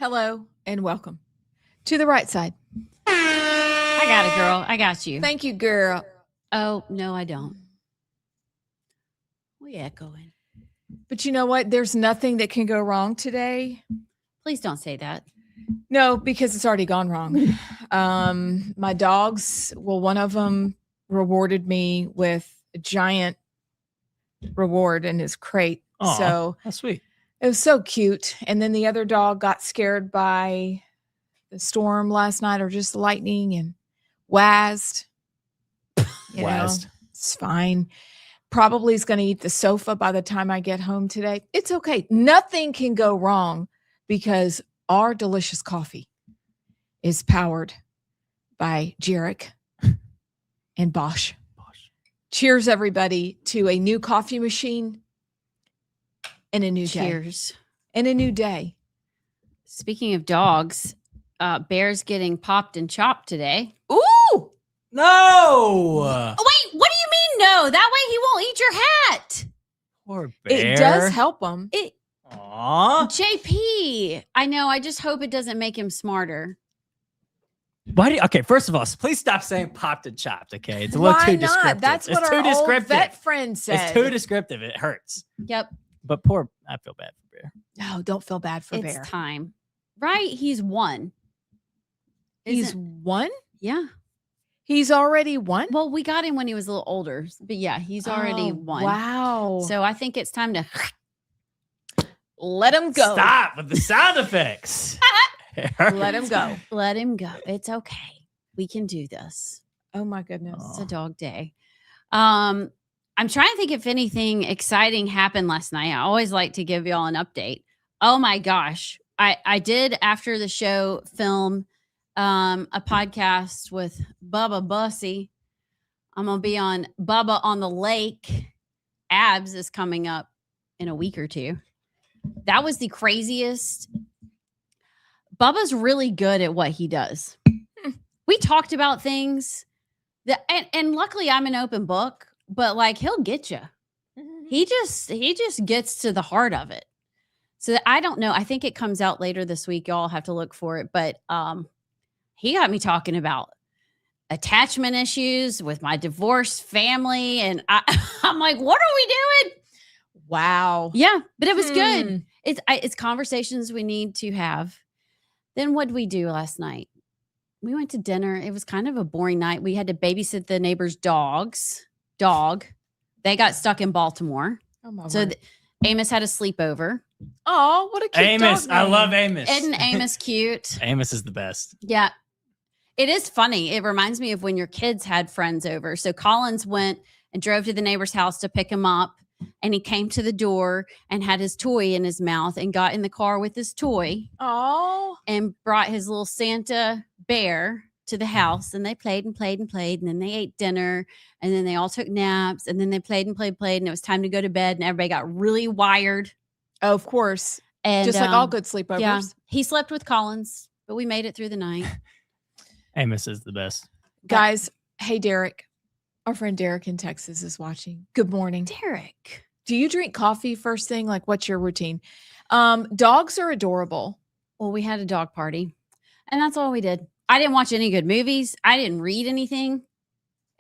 Hello and welcome to the right side. I got it, girl. I got you. Thank you, girl. Oh, no, I don't. We echoing. But you know what? There's nothing that can go wrong today. Please don't say that. No, because it's already gone wrong. My dogs, well, one of them rewarded me with a giant reward in his crate. Aw, So that's sweet. it was so cute. And then the other dog got scared by the storm last night or just lightning and wazzed. You know, Wazzed. it's fine. Probably is going to eat the sofa by the time I get home today. It's okay. Nothing can go wrong because our delicious coffee is powered by Jarek and Bosch. Cheers, everybody, to a new coffee machine and a new day. Cheers. And a new day. Speaking of dogs, Bear's getting popped and chopped today. Ooh! No. Oh, wait, what do you mean no? That way he won't eat your hat. Poor bear. It does help him. Aw. JP, I know. I just hope it doesn't make him smarter. Why do you, okay, first of all, please stop saying popped and chopped, okay? It's a little Why too not? descriptive. That's what it's our too old descriptive. vet friend said. It's too descriptive. It hurts. Yep. But I feel bad for Bear. No, don't feel bad for It's Bear. time. Right? He's one. He's Isn't- one? Yeah. He's already one? Well, we got him when he was a little older. But yeah, he's already Oh, one. Wow. So I think it's time to let him go. Stop with the sound effects. It hurts. Let him go. let him go. It's okay. We can do this. Oh my goodness. It's a dog day. I'm trying to think if anything exciting happened last night. I always like to give y'all an update. Oh my gosh. I did after the show film a podcast with Bubba Bussy. I'm gonna be on Bubba on the Lake. Abs is coming up in a week or two. That was the craziest. Bubba's really good at what he does. We talked about things that, and luckily I'm an open book, but like he'll get you. He just gets to the heart of it. So I don't know. I think it comes out later this week. Y'all have to look for it. But he got me talking about attachment issues with my divorced family. And I'm like, what are we doing? Wow. Yeah, but it was good. It's conversations we need to have. Then what did we do last night? We went to dinner. It was kind of a boring night. We had to babysit the neighbor's dog. They got stuck in Baltimore. Oh my So word. Amos had a sleepover. Oh, what a cute Amos. dog I name. love Amos. Isn't Amos cute? Amos is the best. Yeah. It is funny. It reminds me of when your kids had friends over. So Collins went and drove to the neighbor's house to pick him up. And he came to the door and had his toy in his mouth and got in the car with his toy Oh. and brought his little Santa bear to the house. And they played and played and played. And then they ate dinner. And then they all took naps. And then they played and played. And it was time to go to bed. And everybody got really wired. Oh, of course. And Just like all good sleepovers. Yeah, he slept with Collins, but we made it through the night. Amos is the best. Guys, hey, Derek. Our friend Derek in Texas is watching. Good morning. Derek. Do you drink coffee first thing? Like, what's your routine? Dogs are adorable. Well, we had a dog party, and that's all we did. I didn't watch any good movies. I didn't read anything.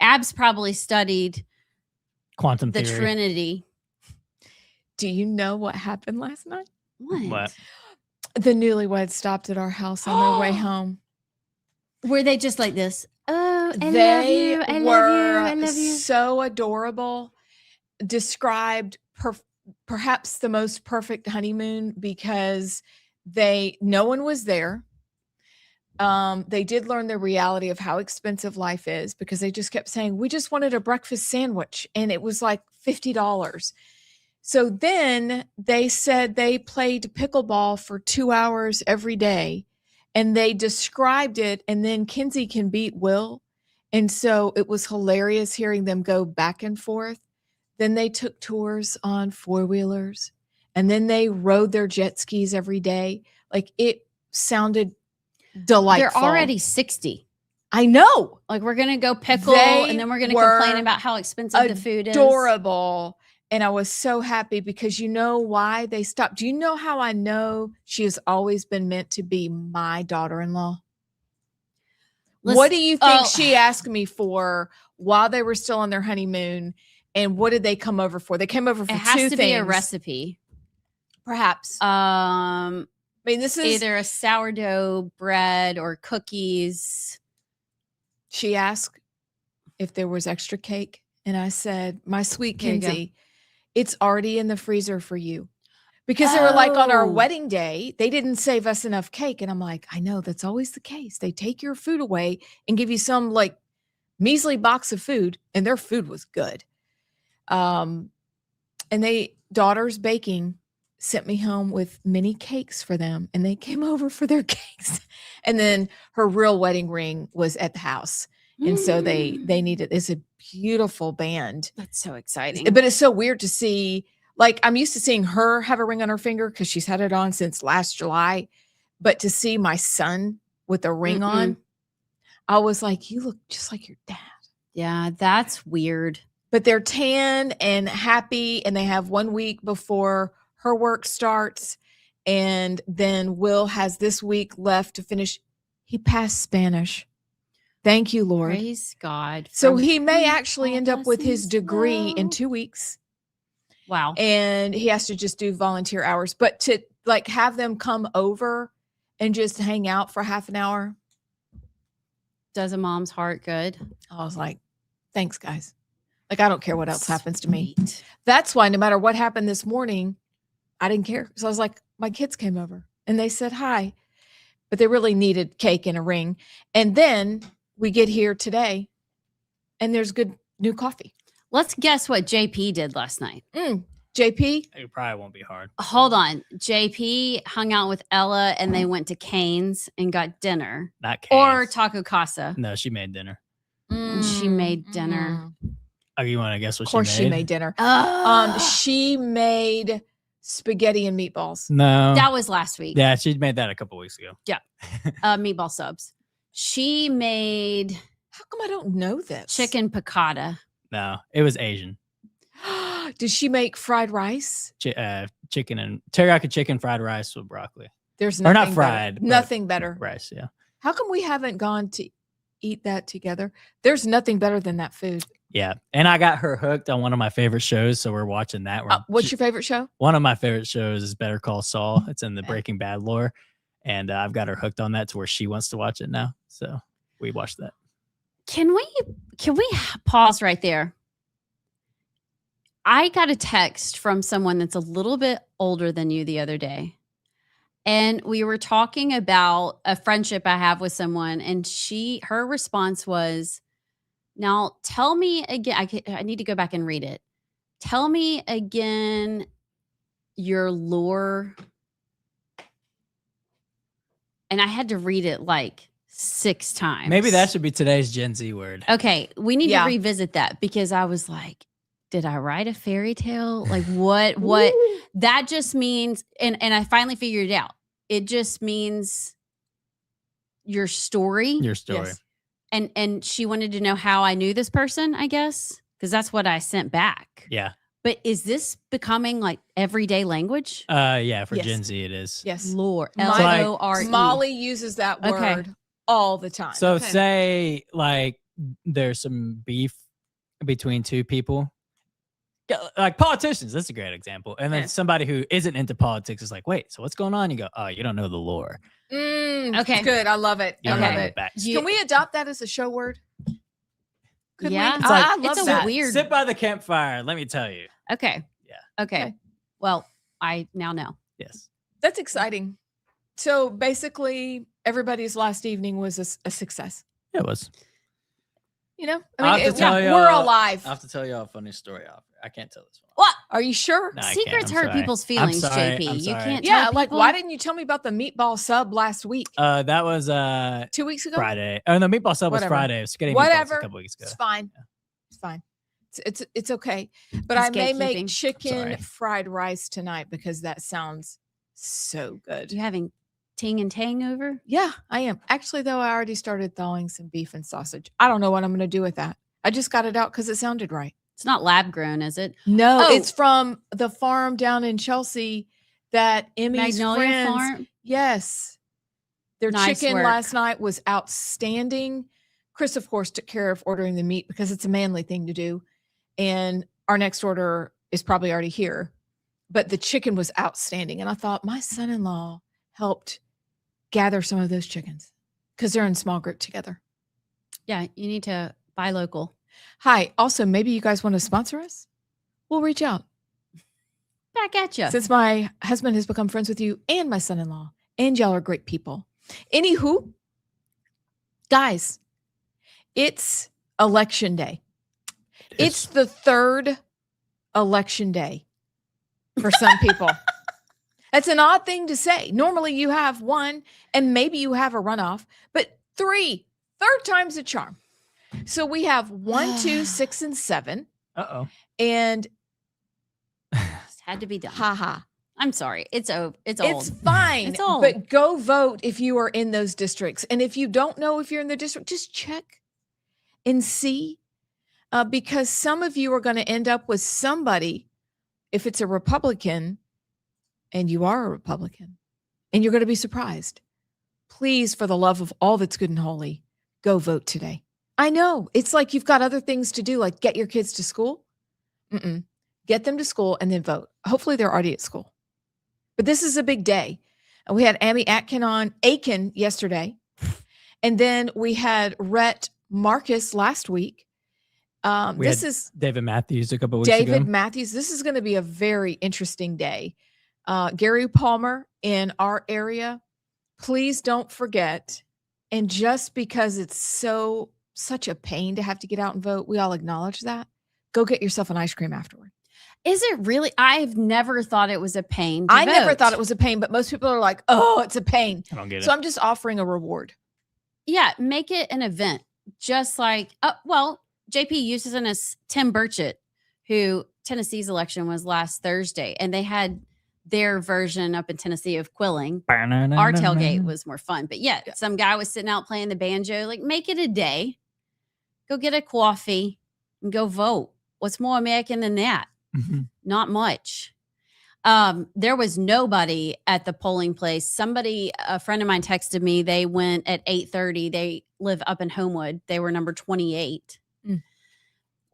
Abs probably studied Quantum the theory. Trinity. Do you know what happened last night? What? The newlyweds stopped at our house on their way home. Were they just like this? Oh, I They love you. I were love you. I love you. so adorable. Described perhaps the most perfect honeymoon because no one was there. They did learn the reality of how expensive life is because they just kept saying, we just wanted a breakfast sandwich. And it was like $50. So then they said they played pickleball for 2 hours every day and they described it. And then Kinsey can beat Will. And so it was hilarious hearing them go back and forth. Then they took tours on 4-wheelers and then they rode their jet skis every day. Like it sounded delightful. They're already 60. I know. Like we're going to go pickle They and then we're going to were complain about how expensive the food is. Adorable. And I was so happy because you know why they stopped? Do you know how I know she has always been meant to be my daughter-in-law? What do you think she asked me for while they were still on their honeymoon? And what did they come over for? They came over for It two has things. to be a recipe. Perhaps. I mean, this is either a sourdough bread or cookies. She asked if there was extra cake. And I said, my sweet Here you go. Kinsey, it's already in the freezer for you. Because they were like on our Oh. wedding day, they didn't save us enough cake. And I'm like, I know that's always the case. They take your food away and give you some like measly box of food, and their food was good. And daughter's baking sent me home with mini cakes for them, and they came over for their cakes. And then her real wedding ring was at the house. And so they needed, it's a beautiful band. That's so exciting. But it's so weird to see, like, I'm used to seeing her have a ring on her finger because she's had it on since last July. But to see my son with a ring on, I was like, you look just like your dad. Yeah, that's weird. But they're tan and happy, and they have 1 week before her work starts. And then Will has this week left to finish. He passed Spanish. Thank you, Lord. Praise God. So he may actually end up with his degree in slow. 2 weeks. Wow. And he has to just do volunteer hours. But to like have them come over and just hang out for half an hour, Does a mom's heart good? I was like, thanks, guys. Like, I don't care what else happens to me. Sweet. That's why no matter what happened this morning, I didn't care. So I was like, my kids came over and they said hi, but they really needed cake and a ring. And then we get here today and there's good new coffee. Let's guess what JP did last night. JP? It probably won't be hard. Hold on. JP hung out with Ella and they went to Cane's and got dinner. Not Cane's. Or Taco Casa. No, she made dinner. And she made dinner. Oh, you want to guess what Of course she made? dinner. Oh, She made spaghetti and meatballs. No. that was last week. Yeah, she made that a couple weeks ago. Meatball subs. She made How come I don't know this? chicken piccata. No, it was Asian. Did she make fried rice? Chicken and teriyaki chicken, fried rice with broccoli. There's Or nothing not fried, better. but Nothing better. Rice, yeah. How come we haven't gone to eat that together? There's nothing better than that food. Yeah. And I got her hooked on one of my favorite shows. So we're watching that. What's your favorite show? One of my favorite shows is Better Call Saul. It's in the Breaking Bad lore. And I've got her hooked on that to where she wants to watch it now. So we watched that. Can we pause right there? I got a text from someone that's a little bit older than you the other day. And we were talking about a friendship I have with someone, and her response was, "Now tell me again, I need to go back and read it. Tell me again your lore." And I had to read it like 6 times. Maybe that should be today's Gen Z word. Okay, we need Yeah. to revisit that because I was like, did I write a fairy tale? Like what that just means, and I finally figured it out. It just means your story. Your story. Yes. And she wanted to know how I knew this person, I guess, because that's what I sent back. Yeah. But is this becoming like everyday language? Yeah, for Yes. Gen Z it is. Yes. Lore. My- L-O-R-E. Molly uses that word Okay. all the time. So Okay. say like there's some beef between two people. Like politicians, that's a great example. And then Yeah. somebody who isn't into politics is like, wait, so what's going on? You go, oh, you don't know the lore. Okay. Good. I love it. You I don't love know it. the backstory. You- Can we adopt that as a show word? Could Yeah. we? It's like- I love it's a that. weird- Sit by the campfire. Let me tell you. Okay. Yeah. Okay. Okay. Well, I now know. Yes. That's exciting. So basically, everybody's last evening was a success. It was. You know, I'll have to tell we're y'all- alive. I have to tell you a funny story. I can't tell this one. What? Are you sure? No, I can't. Secrets I'm hurt sorry. people's I'm feelings, sorry. JP. I'm You sorry. can't Yeah, tell like people. why didn't you tell me about the meatball sub last week? That was 2 weeks ago? Friday. Oh no, meatball sub was Whatever. Friday. It was spaghetti meatballs Whatever. a couple weeks ago. It's fine. It's fine. It's okay. But He's I may make gatekeeping. chicken Sorry. fried rice tonight because that sounds so good. You having ting and tang over? Yeah, I am. Actually, though, I already started thawing some beef and sausage. I don't know what I'm going to do with that. I just got it out because it sounded right. It's not lab grown, is it? No, Oh. it's from the farm down in Chelsea that Emmy's Magnolia friends. Farm? Yes. Their Nice chicken work. last night was outstanding. Chris, of course, took care of ordering the meat because it's a manly thing to do. And our next order is probably already here. But the chicken was outstanding. And I thought my son-in-law helped gather some of those chickens because they're in small group together. Yeah, you need to buy local. Hi. Also, maybe you guys want to sponsor us? We'll reach out. Back at you. Since my husband has become friends with you and my son-in-law, and y'all are great people. Anywho, guys, it's election day. It's the third election day for some people. That's an odd thing to say. Normally you have one and maybe you have a runoff, but third time's a charm. So we have 1, 2, 6, and 7. Uh-oh. And Had to be done. haha. I'm sorry. It's old. It's fine. It's old. But go vote if you are in those districts. And if you don't know if you're in the district, just check and see. Because some of you are going to end up with somebody, if it's a Republican, and you are a Republican, and you're going to be surprised. Please, for the love of all that's good and holy, go vote today. I know. It's like you've got other things to do, like get your kids to school. Get them to school and then vote. Hopefully they're already at school. But this is a big day. And we had Amy Aiken yesterday. And then we had Rhett Marcus last week. This is David Matthews a couple weeks ago. David Matthews. This is going to be a very interesting day. Gary Palmer in our area. Please don't forget. And just because it's such a pain to have to get out and vote, we all acknowledge that. Go get yourself an ice cream afterward. Is it really? I've never thought it was a pain. I never thought it was a pain, but most people are like, oh, it's a pain. I don't get it. So I'm just offering a reward. Yeah, make it an event. Just like, JP uses in as Tim Burchett, who Tennessee's election was last Thursday, and they had their version up in Tennessee of quilling. Our tailgate was more fun. But yeah, some guy was sitting out playing the banjo. Like, make it a day. Go get a coffee and go vote. What's more American than that? Not much. There was nobody at the polling place. A friend of mine texted me. They went at 8:30. They live up in Homewood. They were number 28.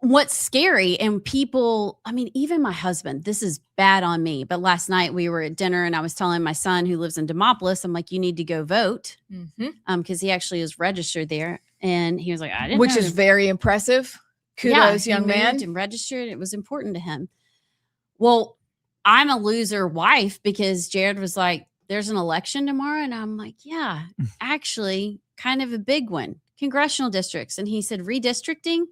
What's scary, and people, I mean, even my husband, this is bad on me, but last night we were at dinner and I was telling my son who lives in Demopolis, I'm like, you need to go vote. Because he actually is registered there. And he was like, I didn't know. Which is very impressive. Kudos, young man. And registered. It was important to him. Well, I'm a loser wife because Jared was like, there's an election tomorrow. And I'm like, yeah, actually kind of a big one. Congressional districts. And he said, redistricting.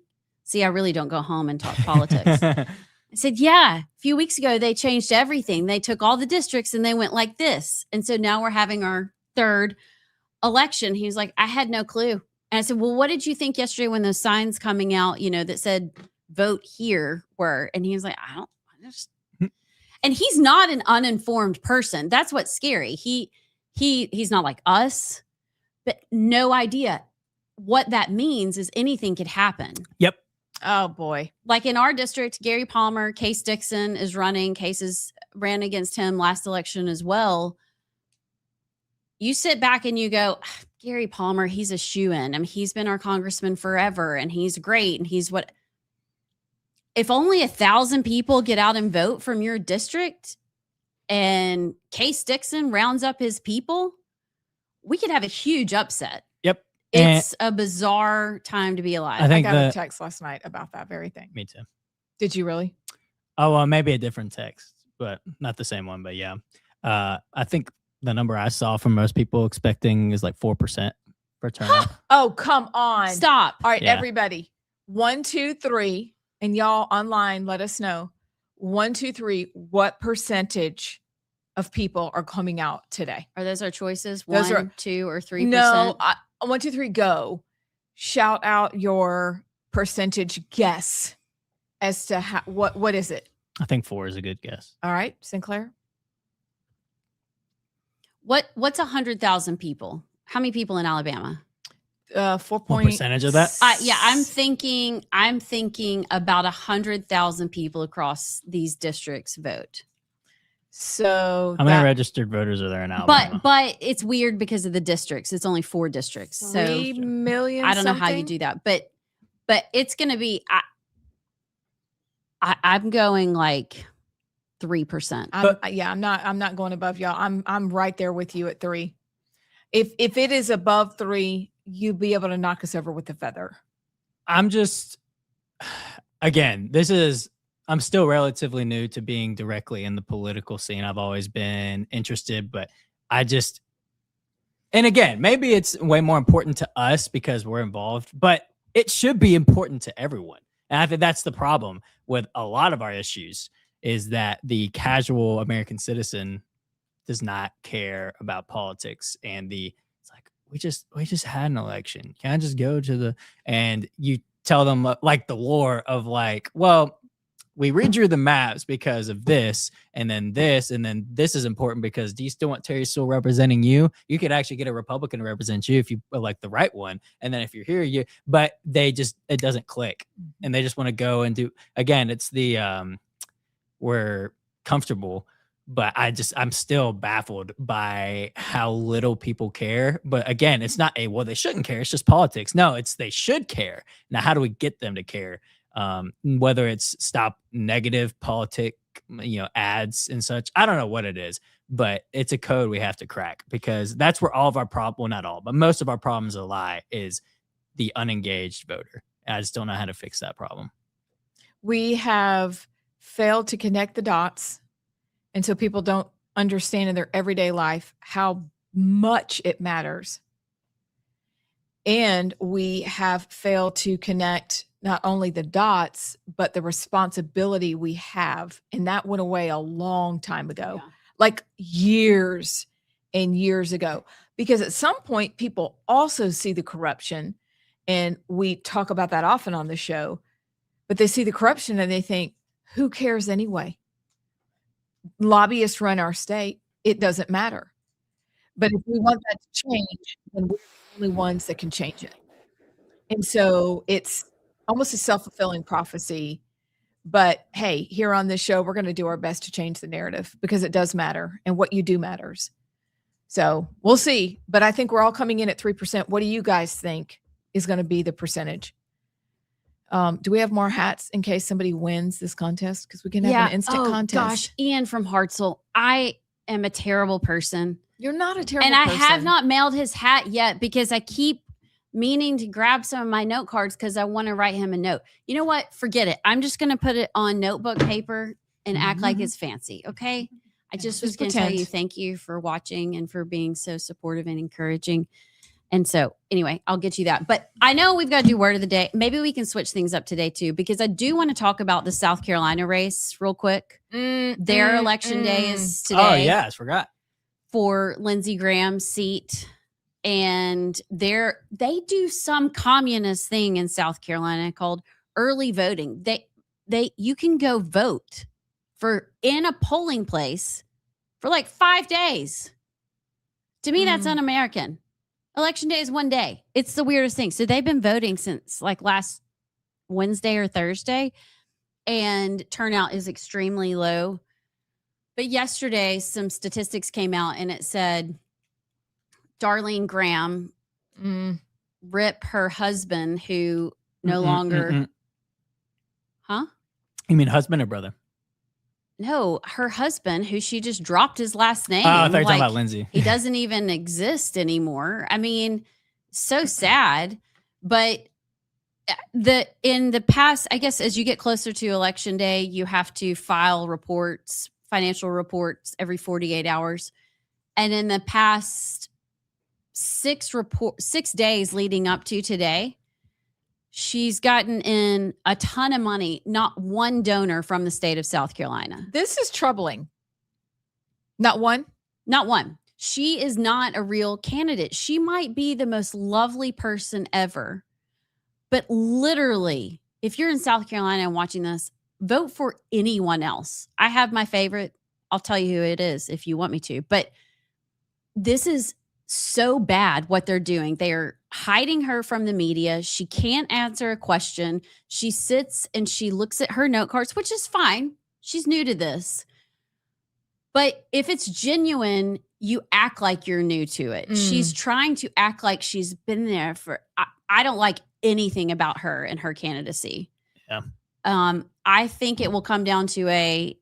See, I really don't go home and talk politics. I said, yeah, a few weeks ago, they changed everything. They took all the districts and they went like this. And so now we're having our third election. He was like, I had no clue. And I said, well, what did you think yesterday when those signs coming out, that said vote here were? And he was like, and he's not an uninformed person. That's what's scary. He's not like us, but no idea. What that means is anything could happen. Yep. Oh boy. Like in our district, Gary Palmer, Case Dixon is running. Cases ran against him last election as well. You sit back and you go, Gary Palmer, he's a shoo-in. I mean, he's been our congressman forever and he's great. And he's what, if only 1,000 people get out and vote from your district and Case Dixon rounds up his people, we could have a huge upset. Yep. It's a bizarre time to be alive. I got a text last night about that very thing. Me too. Did you really? Oh, well, maybe a different text, but not the same one. But yeah, I think the number I saw from most people expecting is like 4% for turnout. Oh, come on. Stop. All right, Yeah. everybody. 1, 2, 3. And y'all online, let us know. 1, 2, 3. What percentage of people are coming out today? Are those our choices? Those 1, 2, or 3%? No, 1, 2, 3, go. Shout out your percentage guess as to what is it? I think 4 is a good guess. All right, Sinclair. What's 100,000 people? How many people in Alabama? 4 What point percentage of that? Yeah, I'm thinking about 100,000 people across these districts vote. So How many registered voters are there in Alabama? But it's weird because of the districts. It's only 4 districts. 3 So million. I don't know how you do that, but it's going to be. I'm going like 3%. I'm not going above y'all. I'm right there with you at 3. If it is above 3, you'll be able to knock us over with a feather. I'm just, again, I'm still relatively new to being directly in the political scene. I've always been interested, but and again, maybe it's way more important to us because we're involved, but it should be important to everyone. And I think that's the problem with a lot of our issues is that the casual American citizen does not care about politics. And it's like, we just had an election. Can I just go to and you tell them like the lore of like, well, we redrew the maps because of this, and then this is important because do you still want Terry Sewell representing you? You could actually get a Republican to represent you if you elect the right one. And then if you're here, but it doesn't click. And they just want to go and do, again, it's we're comfortable, but I'm still baffled by how little people care. But again, it's not well, they shouldn't care. It's just politics. No, it's they should care. Now, how do we get them to care? Whether it's stop negative politic, ads and such. I don't know what it is, but it's a code we have to crack because that's where all of our well, not all, but most of our problems lie is the unengaged voter. I just don't know how to fix that problem. We have failed to connect the dots. And so people don't understand in their everyday life how much it matters. And we have failed to connect not only the dots, but the responsibility we have. And that went away a long time ago, like years and years ago. Because at some point, people also see the corruption. And we talk about that often on the show. But they see the corruption and they think, who cares anyway? Lobbyists run our state. It doesn't matter. But if we want that to change, then we're the only ones that can change it. And so it's almost a self-fulfilling prophecy. But hey, here on this show, we're going to do our best to change the narrative because it does matter and what you do matters. So we'll see. But I think we're all coming in at 3%. What do you guys think is going to be the percentage? Do we have more hats in case somebody wins this contest? Because we can have an instant contest. Gosh, Ian from Hartselle, I am a terrible person. You're not a terrible person. And I have not mailed his hat yet because I keep meaning to grab some of my note cards because I want to write him a note. You know what? Forget it. I'm just going to put it on notebook paper and act like it's fancy. Okay. I just was going to tell you thank you for watching and for being so supportive and encouraging. And so anyway, I'll get you that. But I know we've got to do word of the day. Maybe we can switch things up today too, because I do want to talk about the South Carolina race real quick. Their election day is today. Oh, yeah. I forgot. For Lindsey Graham's seat. And they do some communist thing in South Carolina called early voting. You can go vote in a polling place for like 5 days. To me, that's un-American. Election day is 1 day. It's the weirdest thing. So they've been voting since like last Wednesday or Thursday, and turnout is extremely low. But yesterday, some statistics came out and it said Darlene Graham, Rip, her husband, who no longer, huh? You mean husband or brother? No, her husband, who she just dropped his last name. Oh, I thought you were talking about Lindsay. He doesn't even exist anymore. So sad. But in the past, I guess as you get closer to election day, you have to file financial reports every 48 hours. And in the past 6 days leading up to today, she's gotten in a ton of money, not one donor from the state of South Carolina. This is troubling. Not one? Not one. She is not a real candidate. She might be the most lovely person ever. But literally, if you're in South Carolina and watching this, vote for anyone else. I have my favorite. I'll tell you who it is if you want me to. But this is so bad what they're doing. They're hiding her from the media. She can't answer a question. She sits and she looks at her note cards, which is fine. She's new to this. But if it's genuine, you act like you're new to it. She's trying to act like she's been there for. I don't like anything about her and her candidacy. Yeah. I think it will come down to a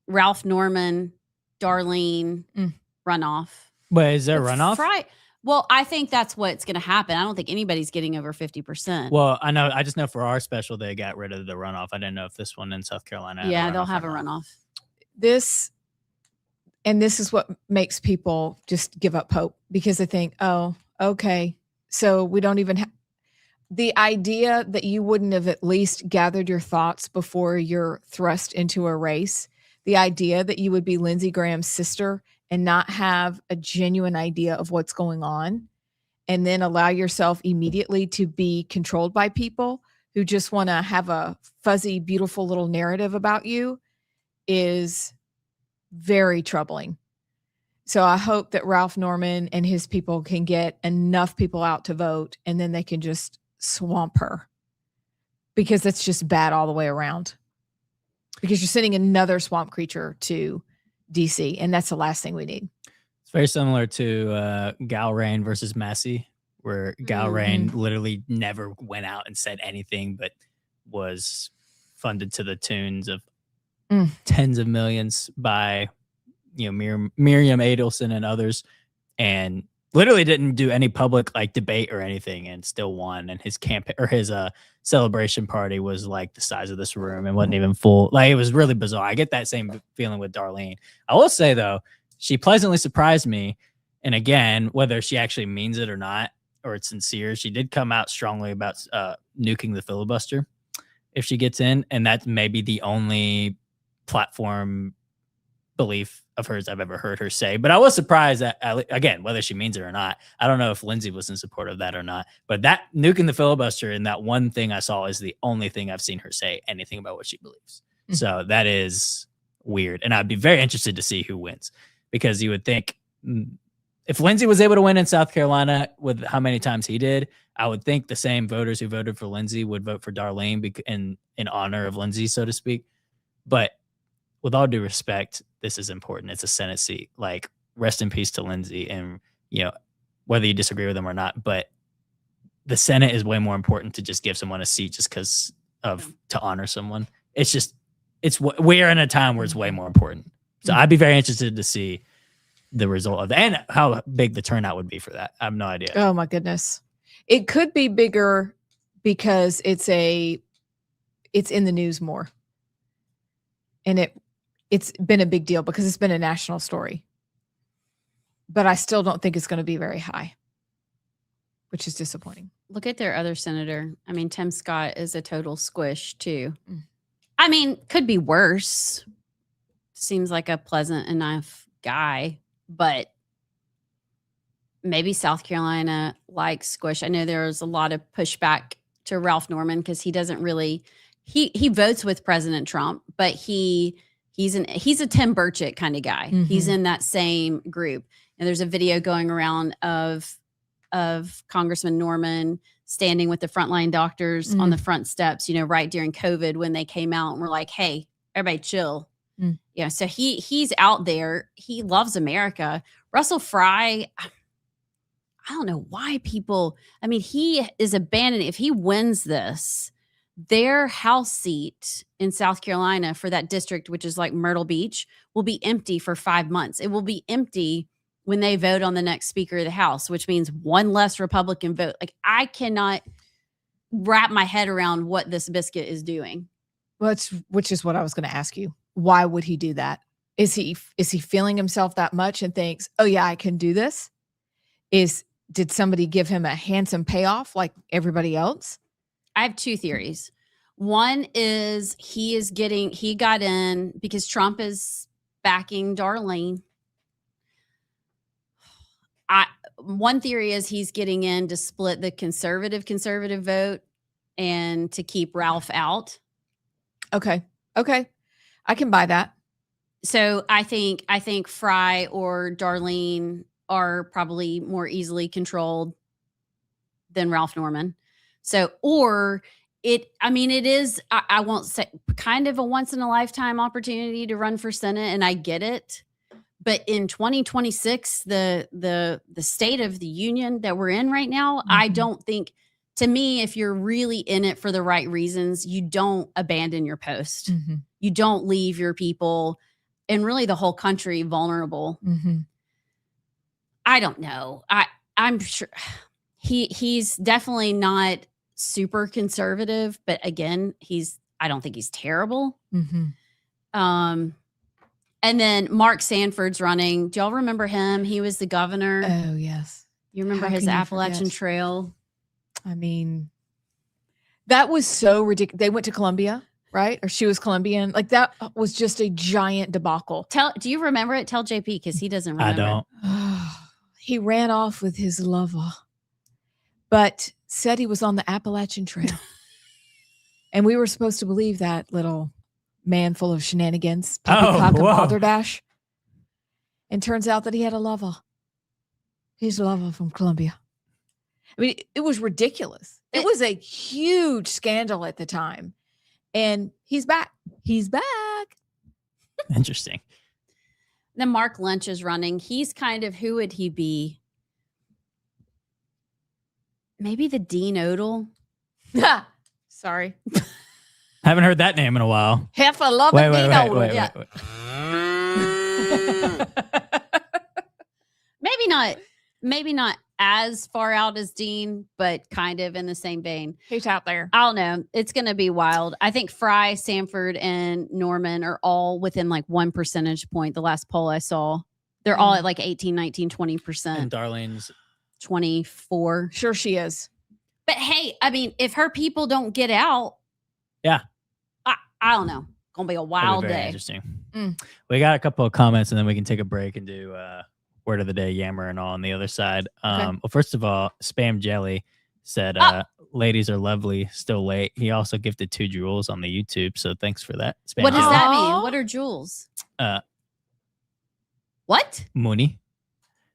Ralph Norman, Darlene runoff. But is there a runoff? Well, I think that's what's going to happen. I don't think anybody's getting over 50%. Well, I just know for our special, they got rid of the runoff. I didn't know if this one in South Carolina. Yeah, they'll have a runoff. This is what makes people just give up hope, because they think, oh, okay, so we don't even have the idea that you wouldn't have at least gathered your thoughts before you're thrust into a race. The idea that you would be Lindsey Graham's sister and not have a genuine idea of what's going on, and then allow yourself immediately to be controlled by people who just want to have a fuzzy, beautiful little narrative about you, is very troubling. So I hope that Ralph Norman and his people can get enough people out to vote, and then they can just swamp her, because that's just bad all the way around, because you're sending another swamp creature to DC, and that's the last thing we need. It's very similar to Galrain versus Massey, where Galrain literally never went out and said anything, but was funded to the tunes of tens of millions by Miriam Adelson and others, and literally didn't do any public debate or anything, and still won. And his campaign or his celebration party was like the size of this room and wasn't even full. It was really bizarre. I get that same feeling with Darlene. I will say though, she pleasantly surprised me. And again, whether she actually means it or not, or it's sincere, she did come out strongly about nuking the filibuster if she gets in, and that's maybe the only platform belief of hers I've ever heard her say. But I was surprised that, again, whether she means it or not, I don't know if Lindsey was in support of that or not, but that nuking the filibuster and that one thing I saw is the only thing I've seen her say anything about what she believes. So that is weird. And I'd be very interested to see who wins, because you would think if Lindsey was able to win in South Carolina with how many times he did, I would think the same voters who voted for Lindsey would vote for Darlene in honor of Lindsey, so to speak. But with all due respect, this is important. It's a Senate seat. Rest in peace to Lindsey, and whether you disagree with him or not, but the Senate is way more important to just give someone a seat just because to honor someone. We're in a time where it's way more important. So I'd be very interested to see the result of that and how big the turnout would be for that. I have no idea. Oh my goodness. It could be bigger because it's in the news more. And it's been a big deal because it's been a national story. But I still don't think it's going to be very high, which is disappointing. Look at their other senator. I mean, Tim Scott is a total squish too. I mean, could be worse. Seems like a pleasant enough guy, but maybe South Carolina likes squish. I know there's a lot of pushback to Ralph Norman because he doesn't really he votes with President Trump, but he's a Tim Burchett kind of guy. He's in that same group. And there's a video going around of Congressman Norman standing with the frontline doctors on the front steps, right during COVID when they came out and were like, hey, everybody chill. So he's out there. He loves America. Russell Fry, I don't know why he is abandoning. If he wins this, their House seat in South Carolina for that district, which is like Myrtle Beach, will be empty for 5 months. It will be empty when they vote on the next Speaker of the House, which means one less Republican vote. I cannot wrap my head around what this biscuit is doing. Well, which is what I was going to ask you. Why would he do that? Is he feeling himself that much and thinks, oh yeah, I can do this? Did somebody give him a handsome payoff like everybody else? I have two theories. One is he got in because Trump is backing Darlene. One theory is he's getting in to split the conservative vote and to keep Ralph out. Okay. I can buy that. So I think Fry or Darlene are probably more easily controlled than Ralph Norman. So, or it is, I won't say, kind of a once in a lifetime opportunity to run for Senate, and I get it. But in 2026, the state of the union that we're in right now, I don't think, to me, if you're really in it for the right reasons, you don't abandon your post. You don't leave your people and really the whole country vulnerable. I don't know. I'm sure he's definitely not super conservative, but again, I don't think he's terrible. And then Mark Sanford's running. Do y'all remember him? He was the governor. Oh, yes. You remember his Appalachian Trail? I mean, that was so ridiculous. They went to Columbia, right? Or she was Colombian. Like, that was just a giant debacle. Do you remember it? Tell JP, because he doesn't remember. I don't. He ran off with his lover, but said he was on the Appalachian Trail. And we were supposed to believe that little man full of shenanigans, poppycock and balderdash. And turns out that he had a lover. His lover from Colombia. I mean, it was ridiculous. It was a huge scandal at the time. And he's back. He's back. Interesting. Then Mark Lynch is running. He's kind of, who would he be? Maybe the Dean Odell. Sorry. Haven't heard that name in a while. Half a love Dean Odell. Wait. Maybe not as far out as Dean, but kind of in the same vein. Who's out there? I don't know. It's going to be wild. I think Fry, Sanford, and Norman are all within like 1 percentage point. The last poll I saw, they're all at like 18, 19, 20%. And Darlene's 24. Sure she is. But hey, I mean, if her people don't get out, yeah, I don't know. Gonna be a wild day. Interesting. We got a couple of comments, and then we can take a break and do word of the day, Yammer, and all on the other side. Well, first of all, Spam Jelly said, "Ladies are lovely, still late." He also gifted 2 jewels on the YouTube, so thanks for that. Spam what does Jelly. that mean? What are jewels? What? Money.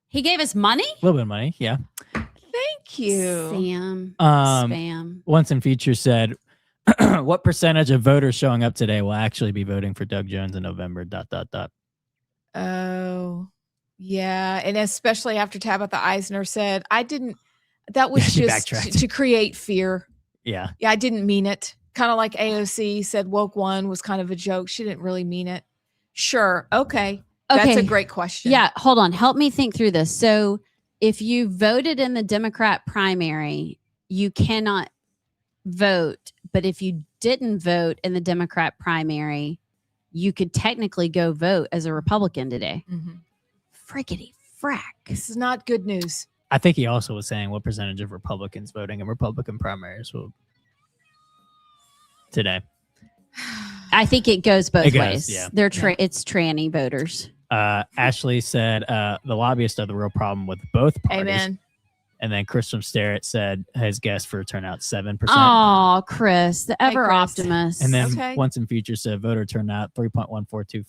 He gave us money? A little bit of money, yeah. Thank you, Sam. Spam. Once in Future said, "What percentage of voters showing up today will actually be voting for Doug Jones in November?" ... Oh, yeah, and especially after Tabitha Eisner said, "I didn't." That was just to create fear. Yeah, I didn't mean it. Kind of like AOC said, "Woke One" was kind of a joke. She didn't really mean it. Sure, okay, that's a great question. Yeah, hold on. Help me think through this. So, if you voted in the Democrat primary, you cannot vote. But if you didn't vote in the Democrat primary, you could technically go vote as a Republican today. Frickety frack. This is not good news. I think he also was saying what percentage of Republicans voting in Republican primaries will today. I think it goes both ways. Yeah. It's tranny voters. Ashley said the lobbyists are the real problem with both parties. Amen. And then Chris from Starrett said his guess for turnout 7%. Oh, Chris, the ever optimist. And then Once in Future said voter turnout 3.142857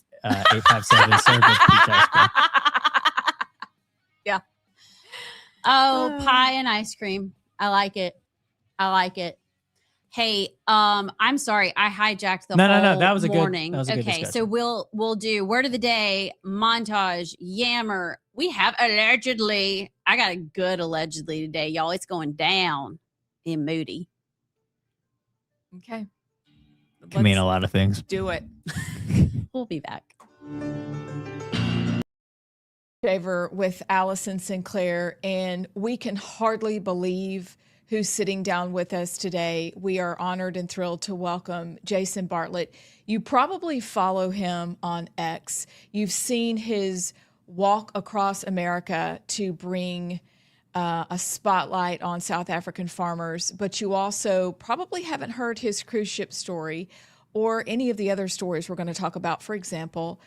served with peach ice cream. Yeah. Oh, pie and ice cream. I like it. Hey, I'm sorry. I hijacked the whole that was a morning. Good discussion. So we'll do word of the day, montage, Yammer. We have allegedly. I got a good allegedly today, y'all. It's going down in Moody. Okay. Can mean a lot of things. Do it. We'll be back. Favor with Allison Sinclair, and we can hardly believe who's sitting down with us today. We are honored and thrilled to welcome Jason Bartlett. You probably follow him on X. You've seen his walk across America to bring a spotlight on South African farmers, but you also probably haven't heard his cruise ship story or any of the other stories we're going to talk about. For example,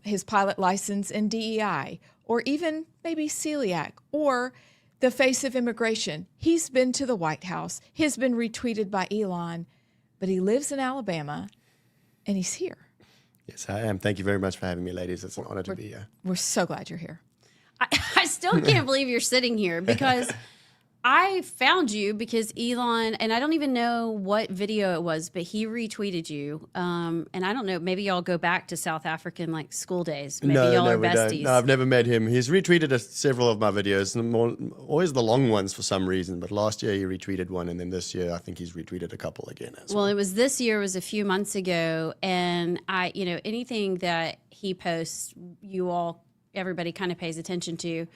his pilot license and DEI, or even maybe celiac, or the face of immigration. He's been to the White House. He's been retweeted by Elon, but he lives in Alabama, and he's here. Yes, I am. Thank you very much for having me, ladies. It's an honor to be here. We're so glad you're here. I still can't believe you're sitting here because I found you because Elon, and I don't even know what video it was, but he retweeted you. And I don't know, maybe y'all go back to South African like school days. Maybe y'all are we besties. don't. No, I've never met him. He's retweeted several of my videos, always the long ones for some reason. But last year he retweeted one, and then this year I think he's retweeted a couple again. Well, it was this year, it was a few months ago, and anything that he posts, everybody kind of pays attention to.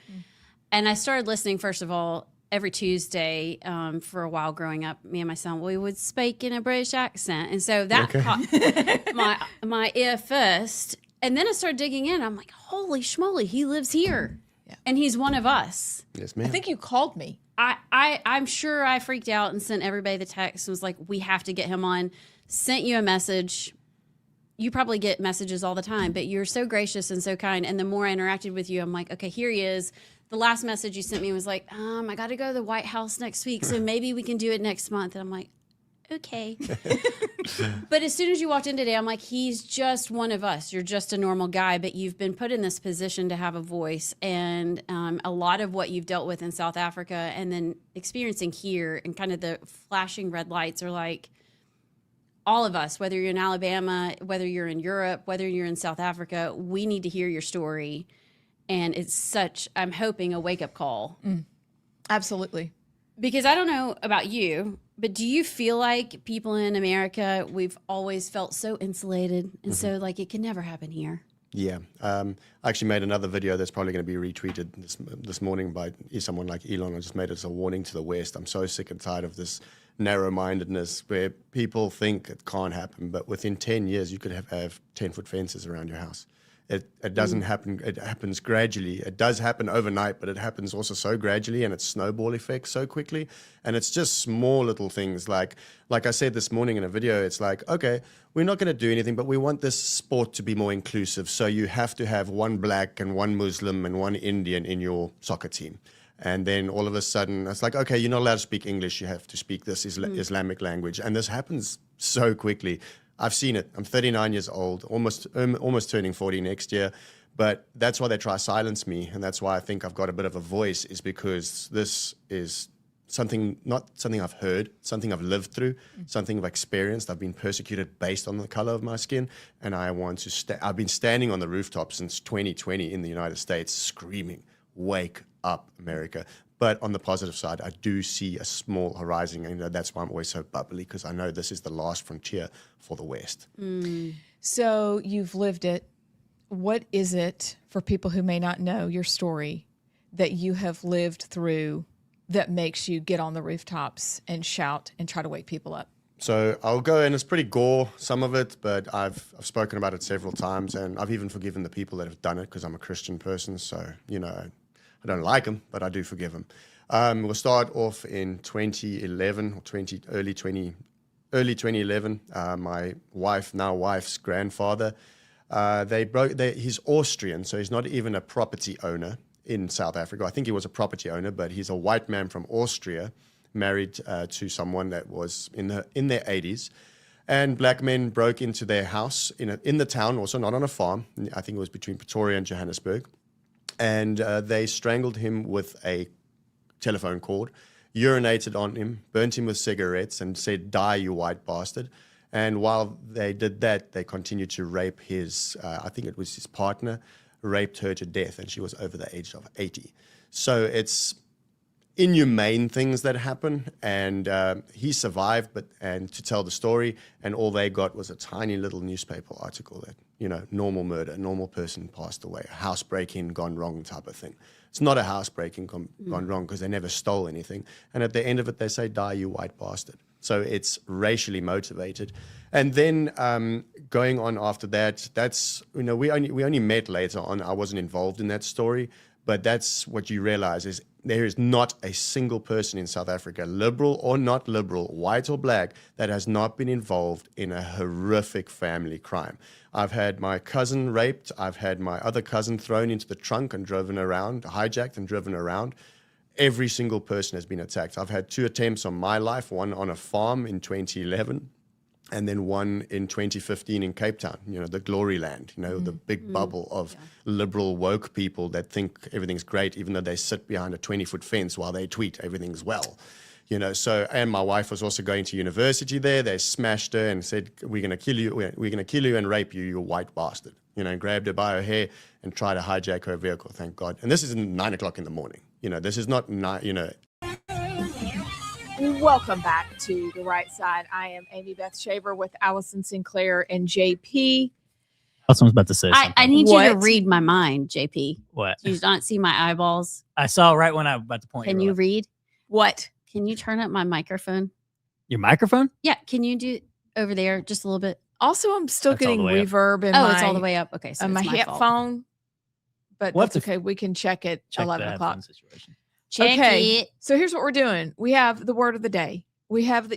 And I started listening, first of all, every Tuesday for a while growing up. Me and my son, we would speak in a British accent, and so that caught my ear first. And then I started digging in. I'm like, holy schmoly, he lives here, and he's one of us. Yes, ma'am. I think you called me. I'm sure I freaked out and sent everybody the text and was like, we have to get him on. Sent you a message. You probably get messages all the time, but you're so gracious and so kind. And the more I interacted with you, I'm like, okay, here he is. The last message you sent me was like, I got to go to the White House next week, so maybe we can do it next month. And I'm like, okay. But as soon as you walked in today, I'm like, he's just one of us. You're just a normal guy, but you've been put in this position to have a voice. And a lot of what you've dealt with in South Africa and then experiencing here and kind of the flashing red lights are like, all of us, whether you're in Alabama, whether you're in Europe, whether you're in South Africa, we need to hear your story. And it's such, I'm hoping, a wake-up call. Absolutely. Because I don't know about you, but do you feel like people in America, we've always felt so insulated and so like it can never happen here? Yeah. I actually made another video that's probably going to be retweeted this morning by someone like Elon. I just made it as a warning to the West. I'm so sick and tired of this narrow-mindedness where people think it can't happen, but within 10 years you could have 10-foot fences around your house. It doesn't happen. It happens gradually. It does happen overnight, but it happens also so gradually, and it's snowball effect so quickly. And it's just small little things like I said this morning in a video. It's like, okay, we're not going to do anything, but we want this sport to be more inclusive. So you have to have one black and one Muslim and one Indian in your soccer team. And then all of a sudden, it's like, okay, you're not allowed to speak English. You have to speak this Islamic language. And this happens so quickly. I've seen it. I'm 39 years old, almost turning 40 next year. But that's why they try to silence me. And that's why I think I've got a bit of a voice, is because this is not something I've heard, something I've lived through, something I've experienced. I've been persecuted based on the color of my skin. And I want to I've been standing on the rooftop since 2020 in the United States screaming, wake up, America. But on the positive side, I do see a small horizon, and that's why I'm always so bubbly, because I know this is the last frontier for the West. So you've lived it. What is it, for people who may not know your story, that you have lived through that makes you get on the rooftops and shout and try to wake people up? So I'll go in. It's pretty gore, some of it, but I've spoken about it several times, and I've even forgiven the people that have done it because I'm a Christian person. So, I don't like them, but I do forgive them. We'll start off in 2011 or early 2011. My wife's grandfather, he's Austrian, so he's not even a property owner in South Africa. I think he was a property owner, but he's a white man from Austria, married to someone that was in their 80s. And black men broke into their house in the town, also not on a farm. I think it was between Pretoria and Johannesburg. And they strangled him with a telephone cord, urinated on him, burnt him with cigarettes, and said, "Die, you white bastard." And while they did that, they continued to rape I think it was his partner, raped her to death, and she was over the age of 80. So it's inhumane things that happen, and he survived, and to tell the story, and all they got was a tiny little newspaper article that, normal murder, normal person passed away, a house break-in gone wrong type of thing. It's not a house break-in gone wrong because they never stole anything. And at the end of it, they say, "Die, you white bastard." So it's racially motivated. And then going on after that, that's, we only met later on. I wasn't involved in that story, but that's what you realize is there is not a single person in South Africa, liberal or not liberal, white or black, that has not been involved in a horrific family crime. I've had my cousin raped. I've had my other cousin thrown into the trunk and hijacked and driven around. Every single person has been attacked. I've had 2 attempts on my life, one on a farm in 2011. and then one in 2015 in Cape Town, the glory land, the big bubble of liberal woke people that think everything's great, even though they sit behind a 20-foot fence while they tweet everything's well. And my wife was also going to university there. They smashed her and said, we're going to kill you. We're going to kill you and rape you, you white bastard. Grabbed her by her hair and tried to hijack her vehicle, thank God. And this is 9 o'clock in the morning. This is not, Welcome back to The Right Side. I am Amy Beth Shaver with Allison Sinclair and JP. Someone's about to say something. I need you to What? read my mind, JP. What? Do you not see my eyeballs? I saw right when I was about to point. Can were you like, read? What? Can you turn up my microphone? your microphone? Yeah. Can you do over there just a little bit? Also, I'm still That's all getting the way up. reverb in It's all the way up. Okay. So on it's my my fault. headphone. But We'll have that's to okay. We can check it Check 11 the o'clock. headphone situation. Check Okay. it. So here's what we're doing. We have the word of the day. We have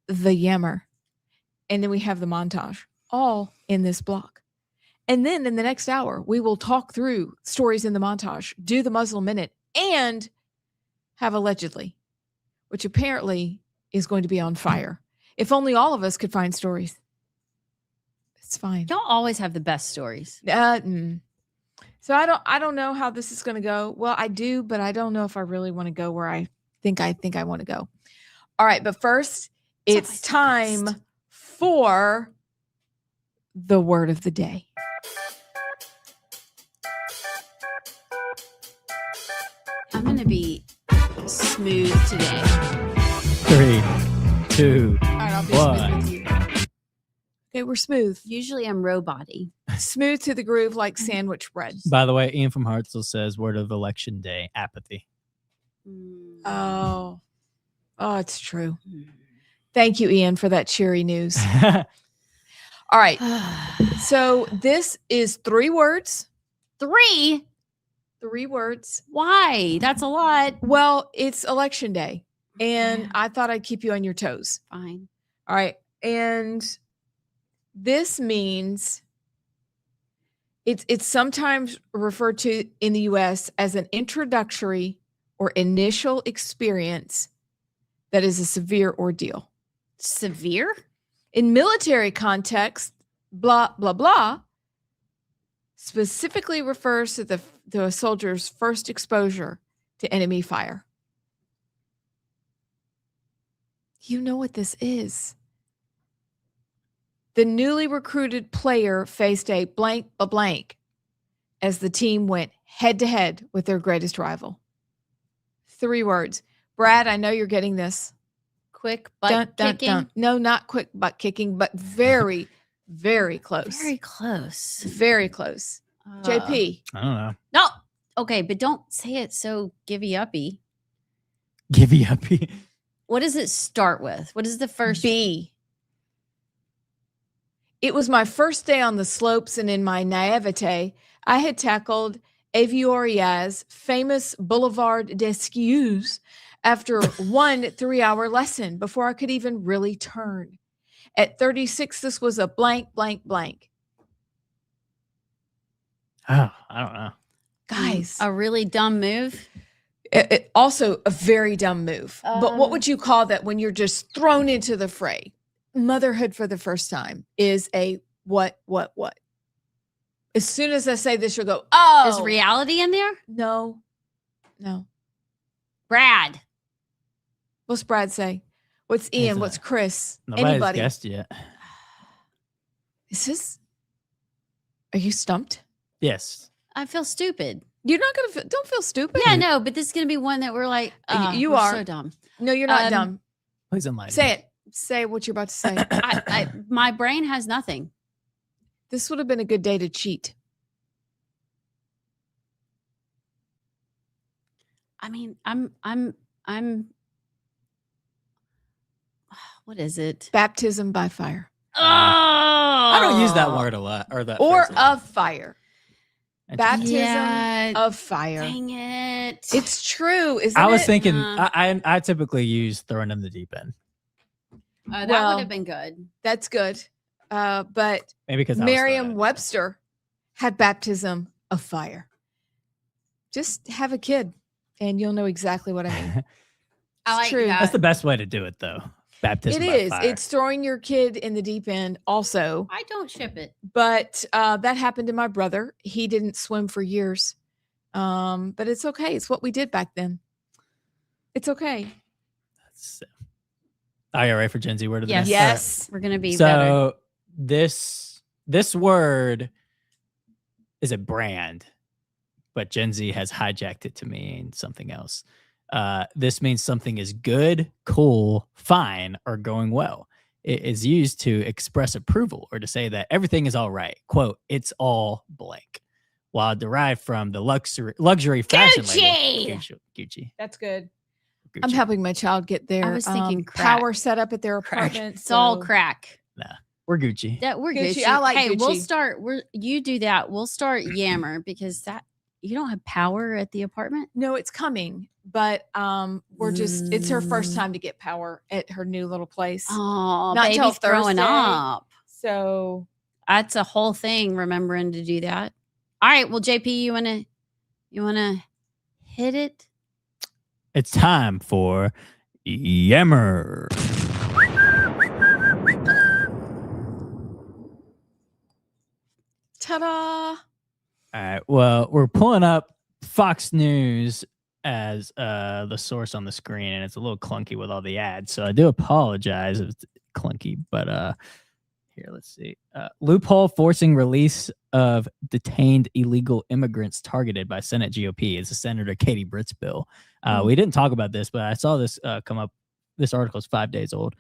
the yammer. And then we have the montage, all in this block. And then in the next hour, we will talk through stories in the montage, do the Muslim Minute, and have allegedly, which apparently is going to be on fire. If only all of us could find stories. It's fine. Y'all always have the best stories. So I don't know how this is going to go. Well, I do, but I don't know if I really want to go where I think I want to go. All right, but first, It's it's always the time best. for the word of the day. I'm going to be smooth today. 3, 2. All right, I'll be One. smooth with you. Okay, we're smooth. Usually I'm robot-y. Smooth to the groove like sandwich bread. By the way, Ian from Hartsel says word of election day, apathy. Oh, it's true. Thank you, Ian, for that cheery news. All right. So this is 3 words. 3? 3 words. Why? That's a lot. Well, it's election day, and I thought I'd keep you on your toes. Fine. All right. And this means it's sometimes referred to in the US as an introductory or initial experience that is a severe ordeal. Severe? In military context, blah, blah, blah specifically refers to a soldier's first exposure to enemy fire. You know what this is. The newly recruited player faced a blank as the team went head to head with their greatest rival. 3 words. Brad, I know you're getting this. Quick butt kicking? No, not quick butt kicking, but very, very close. Very close. Very close. JP. I don't know. No. Okay, but don't say it so givey-uppy. Givey uppy. What does it start with? What is the first? B. It was my first day on the slopes, and in my naivete, I had tackled Avioria's famous Boulevard d'Excuses after one 3-hour lesson before I could even really turn. At 36, this was a blank. Oh, I don't know. Guys, A really dumb move? also a very dumb move. But what Um, would you call that when you're just thrown into the fray? Motherhood for the first time is a what? As soon as I say this, you'll go, oh. Is reality in there? No. Brad. What's Brad say? What's Ian? What's Chris? Nobody's Anybody? guessed yet. Is this? Are you stumped? Yes. I feel stupid. You're not gonna feel. Don't feel stupid. Yeah, no, but this is going to be one that we're like, You we're are. so dumb. No, you're not Um, dumb. Please enlighten Say me. it. Say what you're about to say. My brain has nothing. This would have been a good day to cheat. I mean, I'm what is it? Baptism by fire Oh, I don't use that word a lot, or that or phrase a lot. of fire. Interesting. Baptism Yeah, of fire. dang it. It's true, isn't I was it? thinking. Nah. I typically use throwing in the deep end. That well, would have been good. That's good. But Maybe because I was throwing it. Merriam-Webster had baptism of fire. Just have a kid and you'll know exactly what I mean. I It's like true. that. That's the best way to do it, though. baptism It by is. fire. It's throwing your kid in the deep end also. I don't ship it. But that happened to my brother. He didn't swim for years. But it's okay. It's what we did back then. It's okay. Are you ready for Gen Z word of the Yes. day? Yes. We're gonna be better. So this word is a brand, but Gen Z has hijacked it to mean something else. This means something is good, cool, fine, or going well. It is used to express approval or to say that everything is all right. Quote, it's all blank. While derived from the luxury fashion label. Gucci. That's good. Gucci. I'm helping my child get their was thinking crack. power set up at their Crack. apartment. It's all so- crack. Nah, we're Gucci. That we're Gucci. Gucci. I like Hey, we'll Gucci. start. You do that. We'll start Yammer because that you don't have power at the apartment. No, it's coming. But we're just it's her first time to get power at her new little place. Oh, Not till baby's growing Thursday. up. So That's a whole thing. Remembering to do that. All right. Well, JP, you wanna hit it? It's time for Yammer. ta-da. All right. Well, we're pulling up Fox News as the source on the screen, and it's a little clunky with all the ads. So I do apologize if it's clunky, but here, let's see. Loophole forcing release of detained illegal immigrants targeted by Senate GOP is a Senator Katie Britt's bill. We didn't talk about this, but I saw this come up. This article is 5 days old.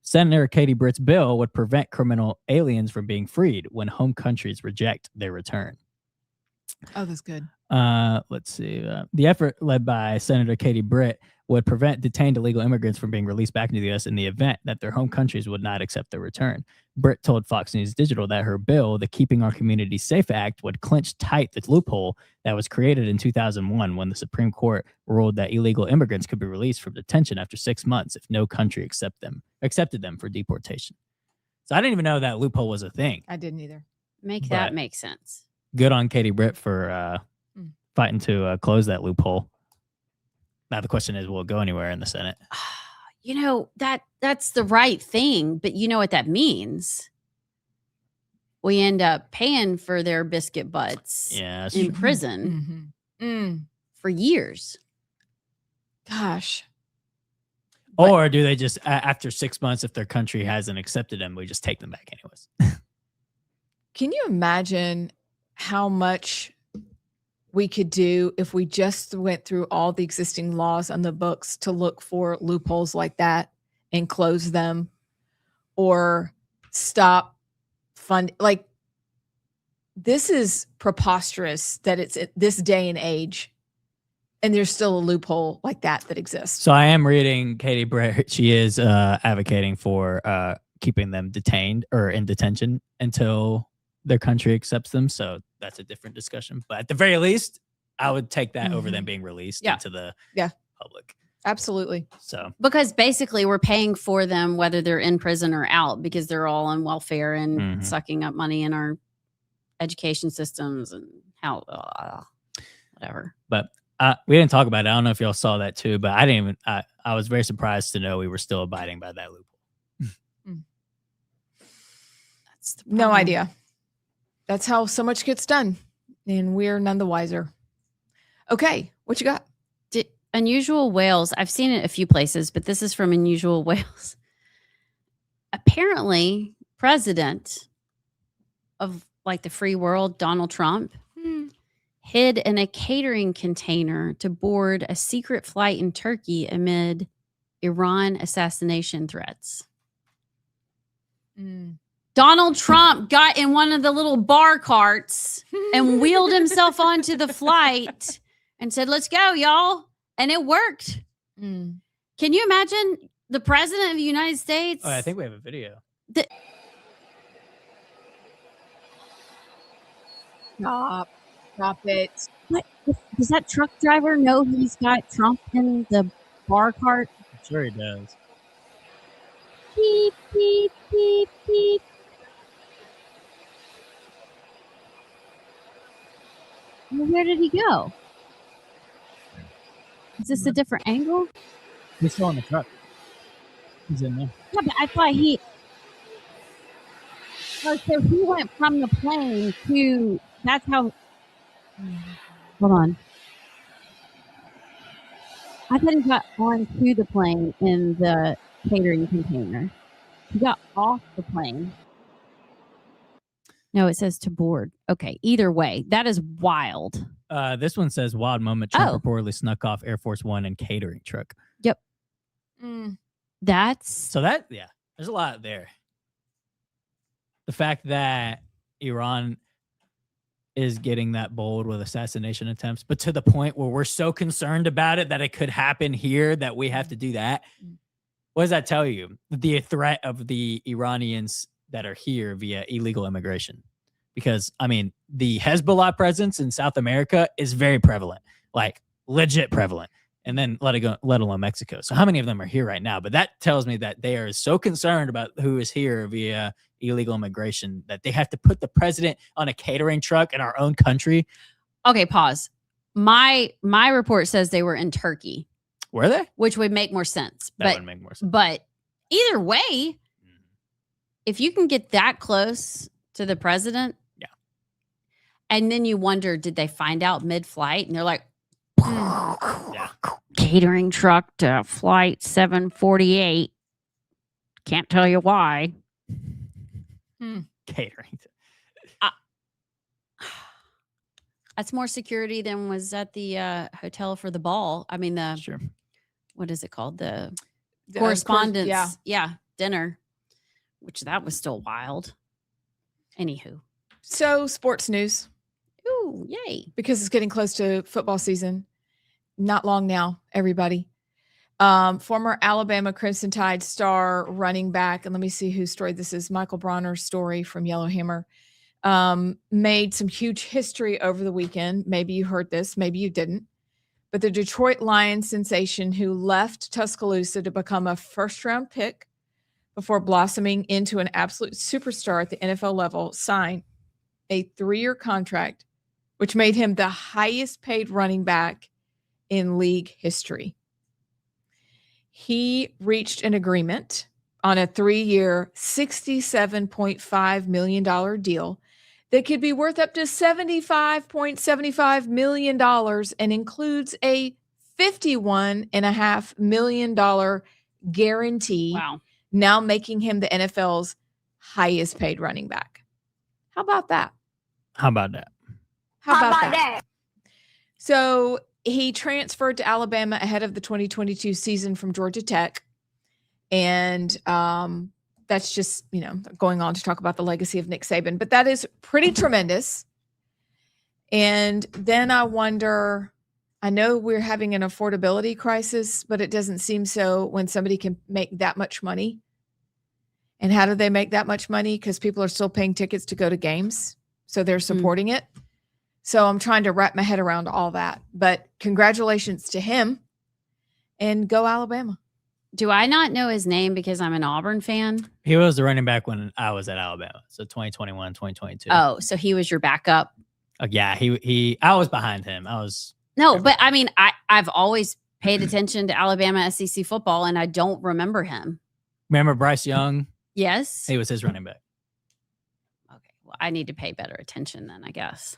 Senator Katie Britt's bill would prevent criminal aliens from being freed when home countries reject their return. Oh, that's good. Let's see. The effort led by Senator Katie Britt would prevent detained illegal immigrants from being released back into the U.S. in the event that their home countries would not accept their return. Britt told Fox News Digital that her bill, the Keeping Our Communities Safe Act, would clinch tight the loophole that was created in 2001 when the Supreme Court ruled that illegal immigrants could be released from detention after 6 months if no country accepted them for deportation. So I didn't even know that loophole was a thing. I didn't either. Make But- that make sense. Good on Katie Britt for fighting to close that loophole. Now the question is, will it go anywhere in the Senate? You know, that's the right thing, but you know what that means? We end up paying for their biscuit butts Yeah, that's in true. prison for years. Gosh. Or do they just after 6 months, if their country hasn't accepted them, we just take them back anyways? Can you imagine how much we could do if we just went through all the existing laws on the books to look for loopholes like that and close them or stop fund? Like, this is preposterous that it's at this day and age and there's still a loophole like that exists. So I am reading Katie Britt. She is advocating for keeping them detained or in detention until their country accepts them. So that's a different discussion. But at the very least, I would take that over them being released into the public. Absolutely. So Because basically we're paying for them whether they're in prison or out because they're all on welfare and sucking up money in our education systems and how whatever. But we didn't talk about it. I don't know if y'all saw that too, but I didn't even. I was very surprised to know we were still abiding by that loophole. That's the No problem. idea. That's how so much gets done, and we're none the wiser. Okay, what you got? Unusual Whales. I've seen it a few places, but this is from Unusual Whales. Apparently, president of like the free world, Donald Trump, hid in a catering container to board a secret flight in Turkey amid Iran assassination threats. Donald Trump got in one of the little bar carts and wheeled himself onto the flight and said, "Let's go, y'all." And it worked. Can you imagine the president of the United States? Oh, I think we have a video. Stop it. What? Does that truck driver know he's got Trump in the bar cart? I'm sure he does. Beep, beep, beep, beep. Well, where did he go? Is this a different angle? He's still in the truck. He's in there. Yeah, but I thought he. Oh, so he went from the plane to. That's how. Hold on. I thought he got onto the plane in the catering container. He got off the plane. No, it says to board. Okay, either way, that is wild. This one says wild moment. Trump Oh. reportedly snuck off Air Force One and catering truck. Yep. That's So that, yeah, there's a lot there. The fact that Iran is getting that bold with assassination attempts, but to the point where we're so concerned about it that it could happen here that we have to do that. What does that tell you? The threat of the Iranians that are here via illegal immigration. Because, I mean, the Hezbollah presence in South America is very prevalent, like legit prevalent. And then let alone Mexico. So how many of them are here right now? But that tells me that they are so concerned about who is here via illegal immigration that they have to put the president on a catering truck in our own country. okay. Pause. My report says they were in Turkey, Were they? which would make more sense. That but would make more sense. but either way, if you can get that close to the president, Yeah. and then you wonder, did they find out mid-flight? And they're like, Yeah. catering truck to flight 748. Can't tell you why. Catering. That's more security than was at the hotel for the ball. I mean, Sure. what is it called? The The correspondence. Yeah. Dinner, which that was still wild. Anywho. So sports news, Ooh, yay. because it's getting close to football season. Not long now, everybody. Former Alabama Crimson Tide star running back, and let me see whose story this is. Michael Bronner's story from Yellowhammer. Made some huge history over the weekend. Maybe you heard this, maybe you didn't. But the Detroit Lions sensation who left Tuscaloosa to become a first-round pick before blossoming into an absolute superstar at the NFL level signed a 3-year contract, which made him the highest paid running back in league history. He reached an agreement on a 3-year, $67.5 million deal that could be worth up to $75.75 million and includes a $51.5 million guarantee, Wow. now making him the NFL's highest paid running back. How about that? How about that? How about that? So he transferred to Alabama ahead of the 2022 season from Georgia Tech. And that's just, going on to talk about the legacy of Nick Saban. But that is pretty tremendous. And then I wonder, I know we're having an affordability crisis, but it doesn't seem so when somebody can make that much money. And how do they make that much money? Because people are still paying tickets to go to games. So they're supporting it. So I'm trying to wrap my head around all that. But congratulations to him, and go Alabama. Do I not know his name because I'm an Auburn fan? He was the running back when I was at Alabama. So 2021, 2022. Oh, so he was your backup? Yeah, I was behind him. No, but I mean, I've always paid attention to Alabama SEC football, and I don't remember him. Remember Bryce Young? Yes. He was his running back. Okay. Well, I need to pay better attention then, I guess.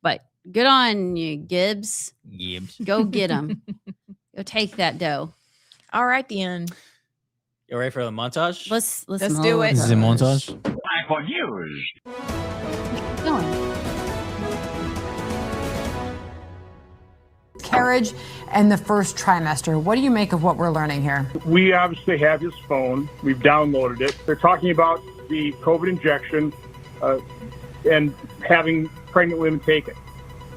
But good on you, Gibbs. Gibbs. Go get him. Go take that dough. All right, then. You ready for the montage? Let's do it. This is a montage. For news. Keep going. Carriage and the first trimester. What do you make of what we're learning here? We obviously have his phone. We've downloaded it. They're talking about the COVID injection and having pregnant women take it.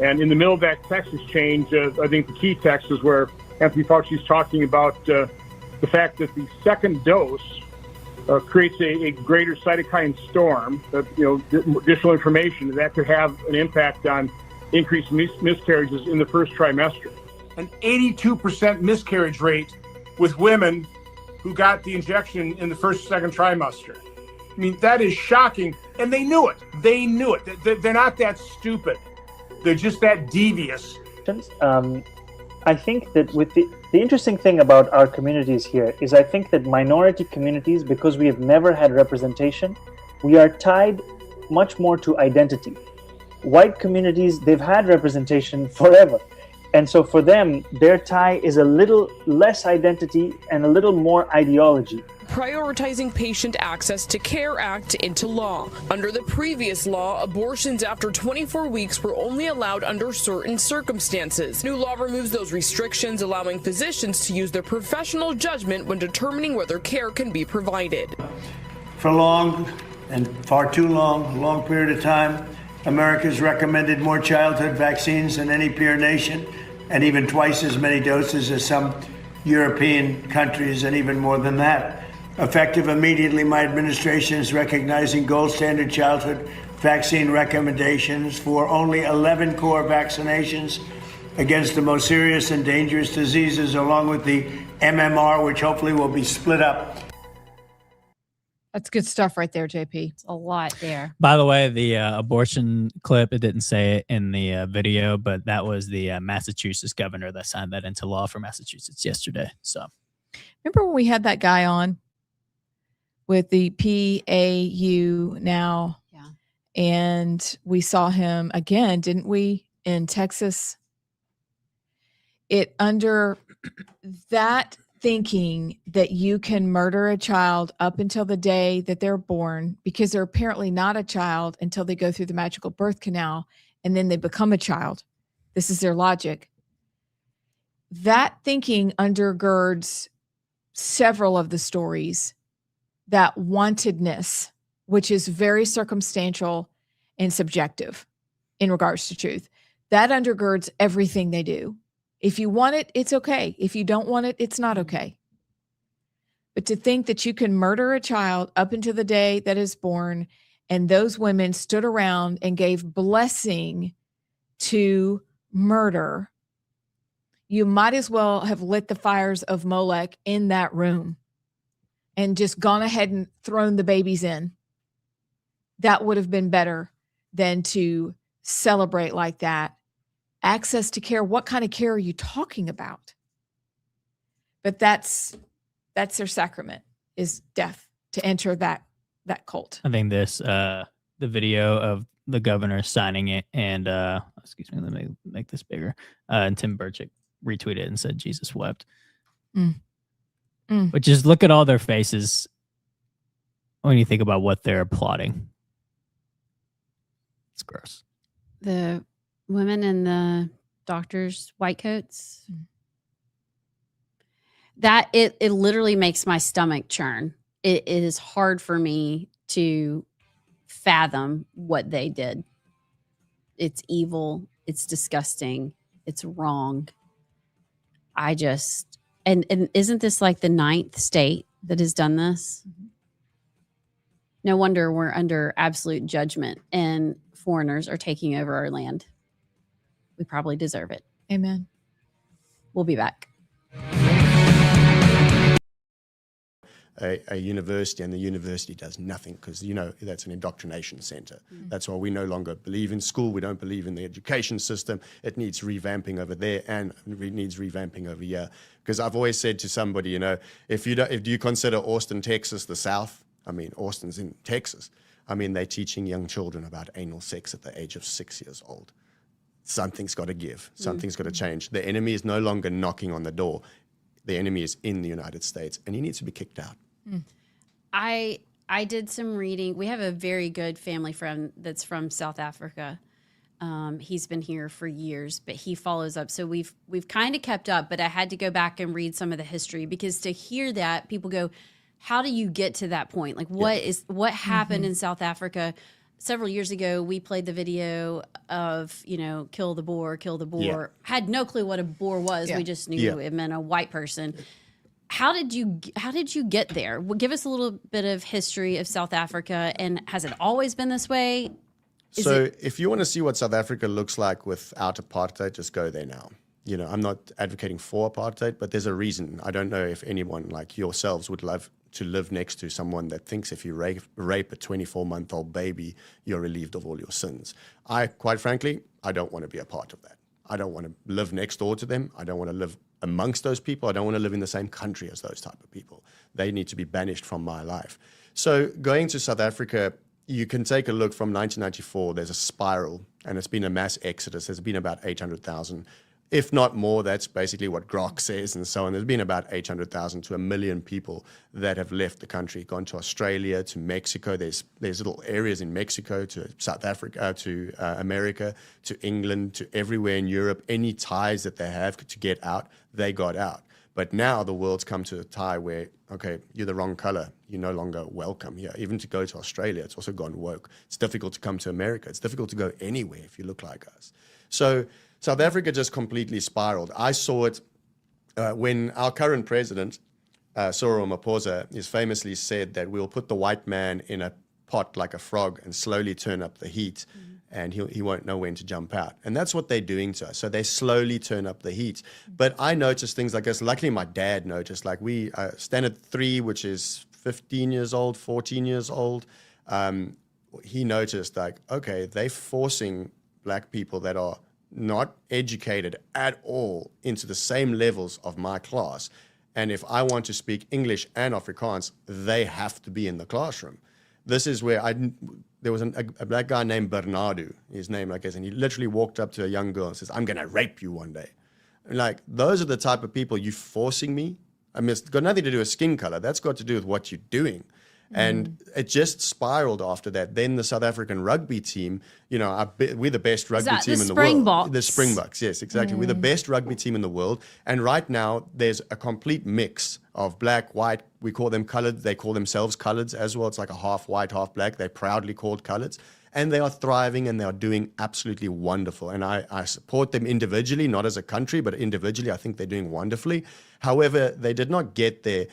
And in the middle of that text exchange, I think the key text is where Anthony Fauci is talking about the fact that the second dose creates a greater cytokine storm, additional information that could have an impact on increased miscarriages in the first trimester. An 82% miscarriage rate with women who got the injection in the second trimester. I mean, that is shocking. And they knew it. They knew it. They're not that stupid. They're just that devious. I think that with the interesting thing about our communities here is I think that minority communities, because we have never had representation, we are tied much more to identity. White communities, they've had representation forever. And so for them, their tie is a little less identity and a little more ideology. Prioritizing Patient Access to Care Act into law. Under the previous law, abortions after 24 weeks were only allowed under certain circumstances. New law removes those restrictions, allowing physicians to use their professional judgment when determining whether care can be provided. For long, and far too long, a long period of time, America's recommended more childhood vaccines than any peer nation, and even twice as many doses as some European countries, and even more than that. Effective immediately, my administration is recognizing gold standard childhood vaccine recommendations for only 11 core vaccinations against the most serious and dangerous diseases, along with the MMR, which hopefully will be split up. That's good stuff right there, JP. It's a lot there. By the way, the abortion clip, it didn't say it in the video, but that was the Massachusetts governor that signed that into law for Massachusetts yesterday. So Remember when we had that guy on with the PAU now? Yeah. And we saw him again, didn't we, in Texas? It under that thinking that you can murder a child up until the day that they're born because they're apparently not a child until they go through the magical birth canal and then they become a child. This is their logic. That thinking undergirds several of the stories, that wantedness, which is very circumstantial and subjective in regards to truth. That undergirds everything they do. If you want it, it's okay. If you don't want it, it's not okay. But to think that you can murder a child up until the day that is born, and those women stood around and gave blessing to murder, you might as well have lit the fires of Molech in that room and just gone ahead and thrown the babies in. That would have been better than to celebrate like that. Access to care. What kind of care are you talking about? But that's their sacrament, is death, to enter that cult. I think the video of the governor signing it and excuse me, let me make this bigger. And Tim Burchett retweeted and said Jesus wept. But just look at all their faces when you think about what they're applauding. It's gross. The women in the doctors' white coats. That it literally makes my stomach churn. It is hard for me to fathom what they did. It's evil. It's disgusting. It's wrong. And isn't this like the 9th state that has done this? No wonder we're under absolute judgment and foreigners are taking over our land. We probably deserve it. Amen. We'll be back. A university, and the university does nothing because, that's an indoctrination center. That's why we no longer believe in school. We don't believe in the education system. It needs revamping over there, and it needs revamping over here. Because I've always said to somebody, if do you consider Austin, Texas, the South? I mean, Austin's in Texas. I mean, they're teaching young children about anal sex at the age of 6 years old. Something's got to give. Something's got to change. The enemy is no longer knocking on the door. The enemy is in the United States, and he needs to be kicked out. I did some reading. We have a very good family friend that's from South Africa. He's been here for years, but he follows up. So we've kind of kept up, but I had to go back and read some of the history, because to hear that, people go, how do you get to that point? Like what happened in South Africa? Several years ago, we played the video of, kill the boar. Yeah. Had no clue what a boar was. Yeah. We just knew it meant a white person. How did you get there? Well, give us a little bit of history of South Africa, and has it always been this way? If you want to see what South Africa looks like without apartheid, just go there now. I'm not advocating for apartheid, but there's a reason. I don't know if anyone like yourselves would love to live next to someone that thinks if you rape a 24-month-old baby, you're relieved of all your sins. Quite frankly, I don't want to be a part of that. I don't want to live next door to them. I don't want to live amongst those people. I don't want to live in the same country as those type of people. They need to be banished from my life. So going to South Africa, you can take a look from 1994. There's a spiral, and it's been a mass exodus. There's been about 800,000. If not more, that's basically what Grok says and so on. There's been about 800,000 to 1 million people that have left the country, gone to Australia, to Mexico. There's little areas in Mexico, to South Africa, to America, to England, to everywhere in Europe. Any ties that they have to get out, they got out. But now the world's come to a tie where, okay, you're the wrong color. You're no longer welcome here. Even to go to Australia, it's also gone woke. It's difficult to come to America. It's difficult to go anywhere if you look like us. So South Africa just completely spiraled. I saw it when our current president, Cyril Ramaphosa, is famously said that we'll put the white man in a pot like a frog and slowly turn up the heat, and he won't know when to jump out. And that's what they're doing to us. So they slowly turn up the heat. But I noticed things like this. Luckily, my dad noticed, like we, Standard 3, which is 15 years old, 14 years old, he noticed like, okay, they're forcing black people that are not educated at all into the same levels of my class. And if I want to speak English and Afrikaans, they have to be in the classroom. This is where there was a black guy named Bernardo, his name, I guess, and he literally walked up to a young girl and says, "I'm going to rape you one day." And like, those are the type of people you forcing me. I mean, it's got nothing to do with skin color. That's got to do with what you're doing. And it just spiraled after that. Then the South African rugby team, you know, we're the best rugby team in the world. The Springboks, yes, exactly. We're the best rugby team in the world. And right now, there's a complete mix of black, white. We call them colored. They call themselves coloreds as well. It's like a half white, half black. They're proudly called coloreds. And they are thriving and they are doing absolutely wonderful. And I support them individually, not as a country, but individually, I think they're doing wonderfully. However, they did not get there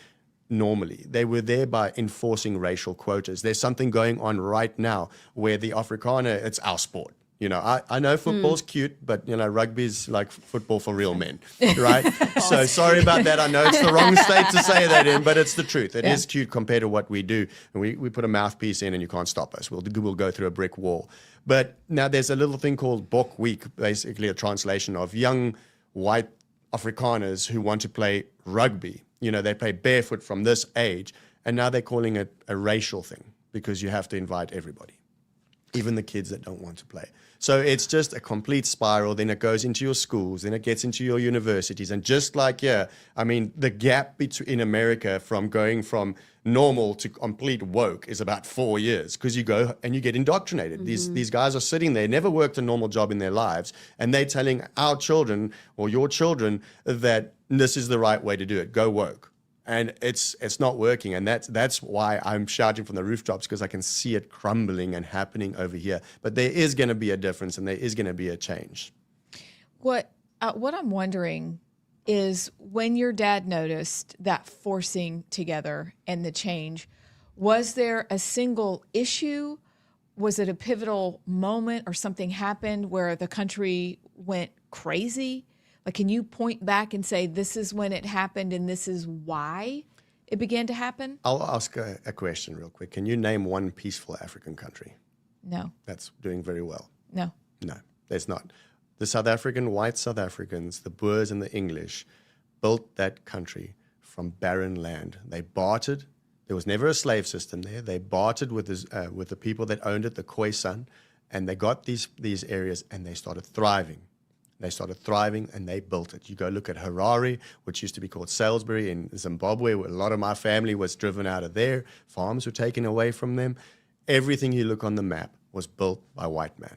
normally. They were there by enforcing racial quotas. There's something going on right now where the Afrikaner, it's our sport. You know, I know football's cute, but, you know, rugby's like football for real men, right? So sorry about that. I know it's the wrong state to say that in, but it's the truth. It is cute compared to what we do. And we put a mouthpiece in and you can't stop us. We'll go through a brick wall. But now there's a little thing called Bok Week, basically a translation of young white Afrikaners who want to play rugby. You know, they play barefoot from this age, and now they're calling it a racial thing because you have to invite everybody, even the kids that don't want to play. So it's just a complete spiral. Then it goes into your schools, then it gets into your universities. And just like, I mean, the gap in America from going from normal to complete woke is about 4 years because you go and you get indoctrinated. These guys are sitting there, never worked a normal job in their lives, and they're telling our children or your children that this is the right way to do it. Go woke. And it's not working. And that's why I'm shouting from the rooftops, because I can see it crumbling and happening over here. But there is going to be a difference and there is going to be a change. What I'm wondering is, when your dad noticed that forcing together and the change, was there a single issue? Was it a pivotal moment or something happened where the country went crazy? Like, can you point back and say, this is when it happened and this is why it began to happen? I'll ask a question real quick. Can you name one peaceful African country? No. That's doing very well. No. No, there's not. The white South Africans, the Boers and the English, built that country from barren land. They bartered. There was never a slave system there. They bartered with the people that owned it, the Khoisan, and they got these areas and they started thriving. They started thriving and they built it. You go look at Harare, which used to be called Salisbury in Zimbabwe, where a lot of my family was driven out of there. Farms were taken away from them. Everything you look on the map was built by white men.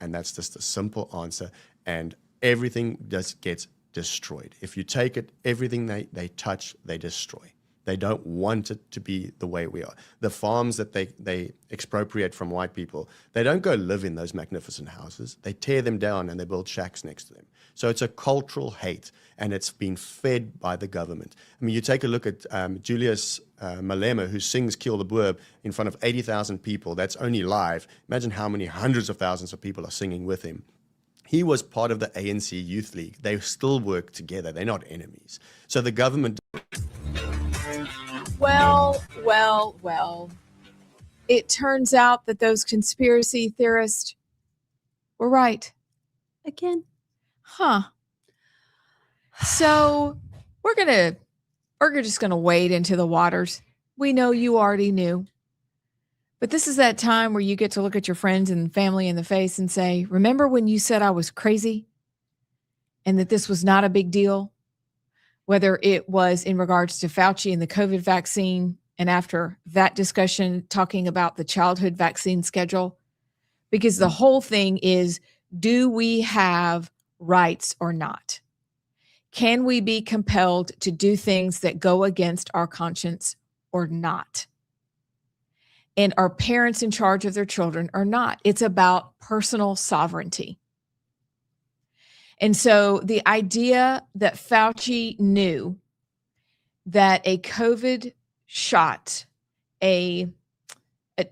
And that's just a simple answer. And everything just gets destroyed. If you take it, everything they touch, they destroy. They don't want it to be the way we are. The farms that they expropriate from white people, they don't go live in those magnificent houses. They tear them down and they build shacks next to them. So it's a cultural hate, and it's been fed by the government. I mean, you take a look at Julius Malema, who sings Kill the Boer in front of 80,000 people. That's only live. Imagine how many hundreds of thousands of people are singing with him. He was part of the ANC Youth League. They still work together. They're not enemies. So the government... Well. It turns out that those conspiracy theorists were right. Again. Huh. So we're just gonna wade into the waters. We know you already knew. But this is that time where you get to look at your friends and family in the face and say, remember when you said I was crazy and that this was not a big deal? Whether it was in regards to Fauci and the COVID vaccine, and after that discussion, talking about the childhood vaccine schedule, because the whole thing is, do we have rights or not? Can we be compelled to do things that go against our conscience or not? And are parents in charge of their children or not? It's about personal sovereignty. And so the idea that Fauci knew that a COVID shot, a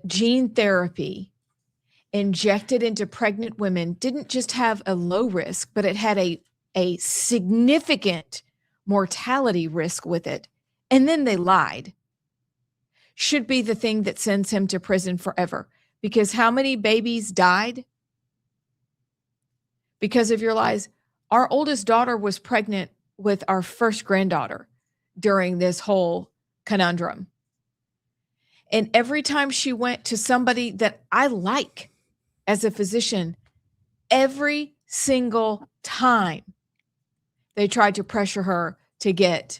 gene therapy injected into pregnant women didn't just have a low risk, but it had a significant mortality risk with it. And then they lied. Should be the thing that sends him to prison forever. Because how many babies died because of your lies? Our oldest daughter was pregnant with our first granddaughter during this whole conundrum. And every time she went to somebody that I like as a physician, every single time they tried to pressure her to get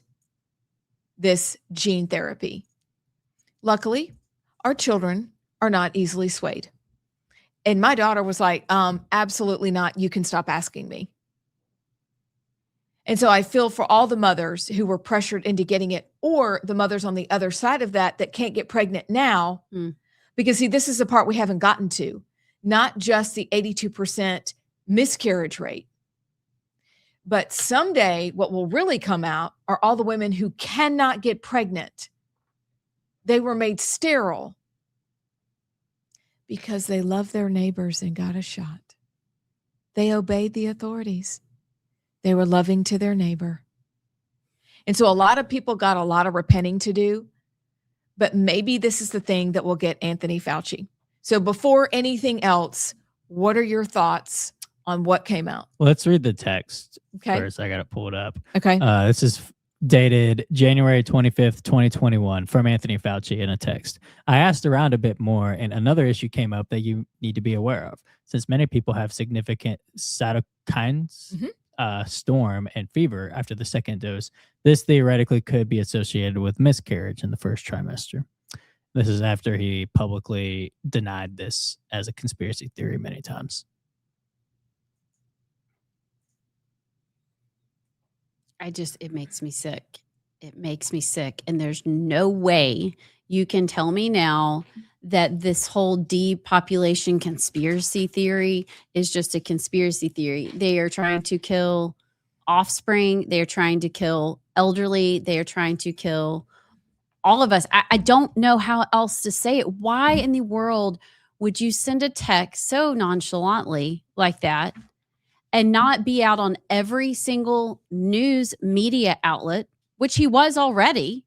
this gene therapy. Luckily, our children are not easily swayed. And my daughter was like, absolutely not. You can stop asking me. And so I feel for all the mothers who were pressured into getting it, or the mothers on the other side of that can't get pregnant now. Because see, this is the part we haven't gotten to. Not just the 82% miscarriage rate, but someday what will really come out are all the women who cannot get pregnant. They were made sterile because they loved their neighbors and got a shot. They obeyed the authorities. They were loving to their neighbor. And so a lot of people got a lot of repenting to do, but maybe this is the thing that will get Anthony Fauci. So before anything else, what are your thoughts on what came out? Let's read the text Okay. first. I got to pull it up. Okay. This is dated January 25th, 2021 from Anthony Fauci in a text. I asked around a bit more, and another issue came up that you need to be aware of. Since many people have significant cytokines, storm, and fever after the second dose, this theoretically could be associated with miscarriage in the first trimester. This is after he publicly denied this as a conspiracy theory many times. It makes me sick. It makes me sick. And there's no way you can tell me now that this whole depopulation conspiracy theory is just a conspiracy theory. They are trying to kill offspring. They are trying to kill elderly. They are trying to kill all of us. I don't know how else to say it. Why in the world would you send a text so nonchalantly like that and not be out on every single news media outlet, which he was already,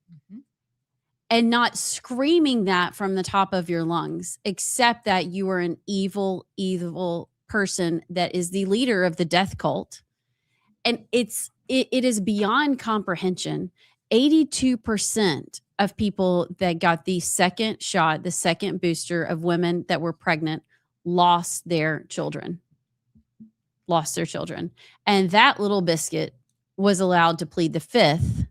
and not screaming that from the top of your lungs, except that you are an evil, evil person that is the leader of the death cult? And it is beyond comprehension. 82% of people that got the second shot, the second booster of women that were pregnant, lost their children. And that little biscuit was allowed to plead the fifth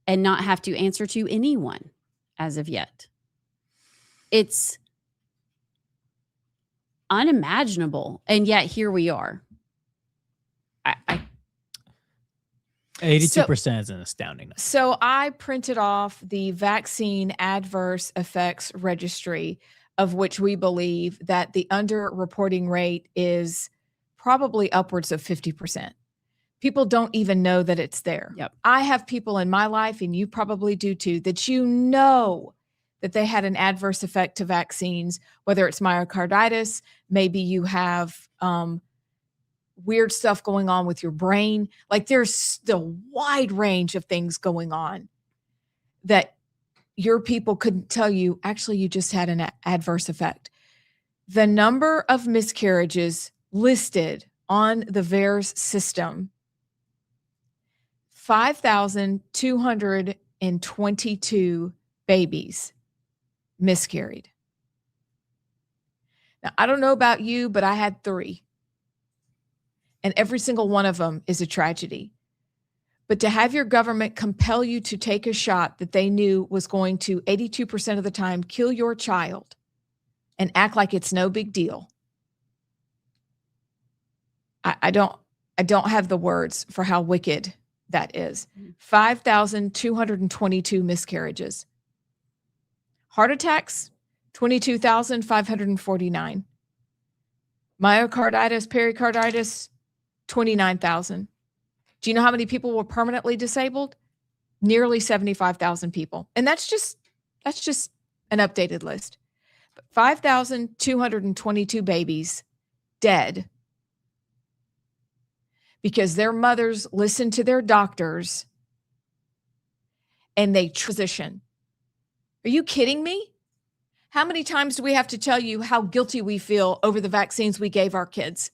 and not have to answer to anyone as of yet. It's unimaginable. And yet here we are. 82% is an astounding number. So I printed off the vaccine adverse effects registry, of which we believe that the underreporting rate is probably upwards of 50%. People don't even know that it's there. Yep. I have people in my life, and you probably do too, that you know that they had an adverse effect to vaccines, whether it's myocarditis, maybe you have weird stuff going on with your brain. Like there's the wide range of things going on that your people couldn't tell you, actually, you just had an adverse effect. The number of miscarriages listed on the VAERS system, 5,222 babies miscarried. Now, I don't know about you, but I had 3. And every single one of them is a tragedy. But to have your government compel you to take a shot that they knew was going to 82% of the time kill your child and act like it's no big deal. I don't have the words for how wicked that is. 5,222 miscarriages. Heart attacks, 22,549. Myocarditis, pericarditis, 29,000. Do you know how many people were permanently disabled? Nearly 75,000 people. And that's just an updated list. But 5,222 babies dead because their mothers listened to their doctors and they transition. Are you kidding me? How many times do we have to tell you how guilty we feel over the vaccines we gave our kids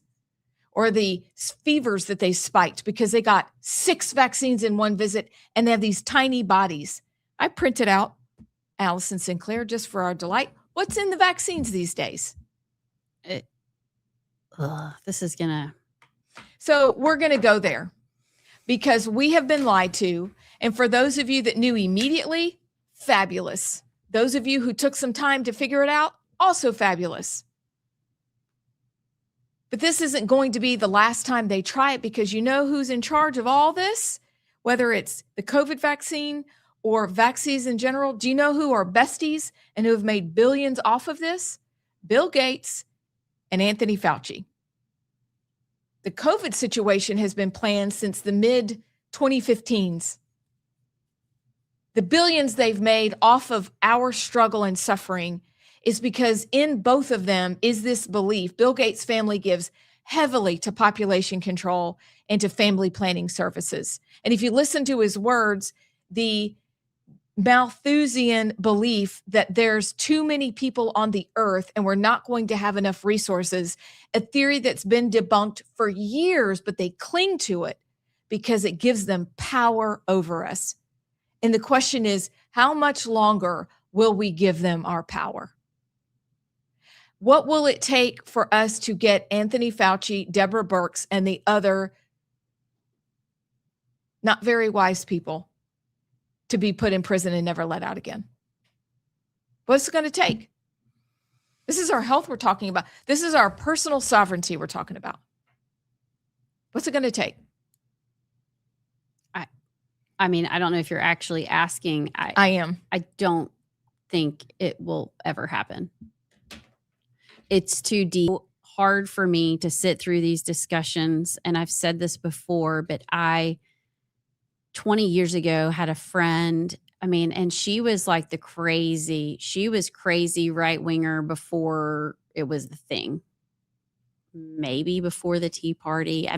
or the fevers that they spiked because they got 6 vaccines in one visit and they have these tiny bodies? I printed out, Allison Sinclair, just for our delight, what's in the vaccines these days? This is gonna... So we're going to go there because we have been lied to. And for those of you that knew immediately, fabulous. Those of you who took some time to figure it out, also fabulous. But this isn't going to be the last time they try it, because you know who's in charge of all this, whether it's the COVID vaccine or vaccines in general. Do you know who are besties and who have made billions off of this? Bill Gates and Anthony Fauci. The COVID situation has been planned since the mid-2015s. The billions they've made off of our struggle and suffering is because in both of them is this belief. Bill Gates' family gives heavily to population control and to family planning services. And if you listen to his words, the Malthusian belief that there's too many people on the earth and we're not going to have enough resources, a theory that's been debunked for years, but they cling to it because it gives them power over us. And the question is, how much longer will we give them our power? What will it take for us to get Anthony Fauci, Deborah Birx, and the other not very wise people to be put in prison and never let out again? What's it going to take? This is our health we're talking about. This is our personal sovereignty we're talking about. What's it going to take? I mean, I don't know if you're actually asking. I am. I don't think it will ever happen. It's too deep. Hard for me to sit through these discussions. And I've said this before, but 20 years ago, had a friend, and she was like she was crazy right-winger before it was the thing. Maybe before the Tea Party.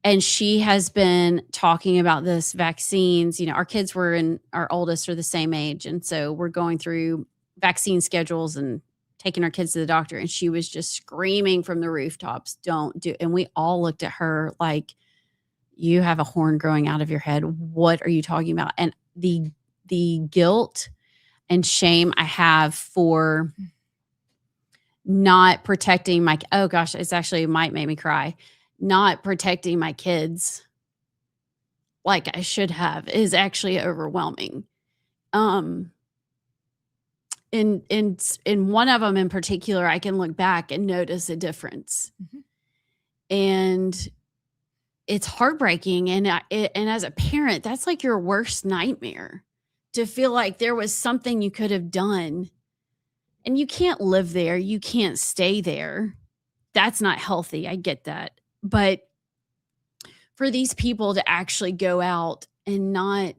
And she has been talking about this vaccines. Our kids our oldest are the same age. And so we're going through vaccine schedules and taking our kids to the doctor. And she was just screaming from the rooftops, don't do. And we all looked at her like, you have a horn growing out of your head. What are you talking about? And the guilt and shame I have for not protecting oh gosh, it's actually might make me cry. Not protecting my kids like I should have is actually overwhelming. In one of them in particular, I can look back and notice a difference. Mm-hmm. And it's heartbreaking. And as a parent, that's like your worst nightmare, to feel like there was something you could have done and you can't live there. You can't stay there. That's not healthy. I get that. But for these people to actually go out and not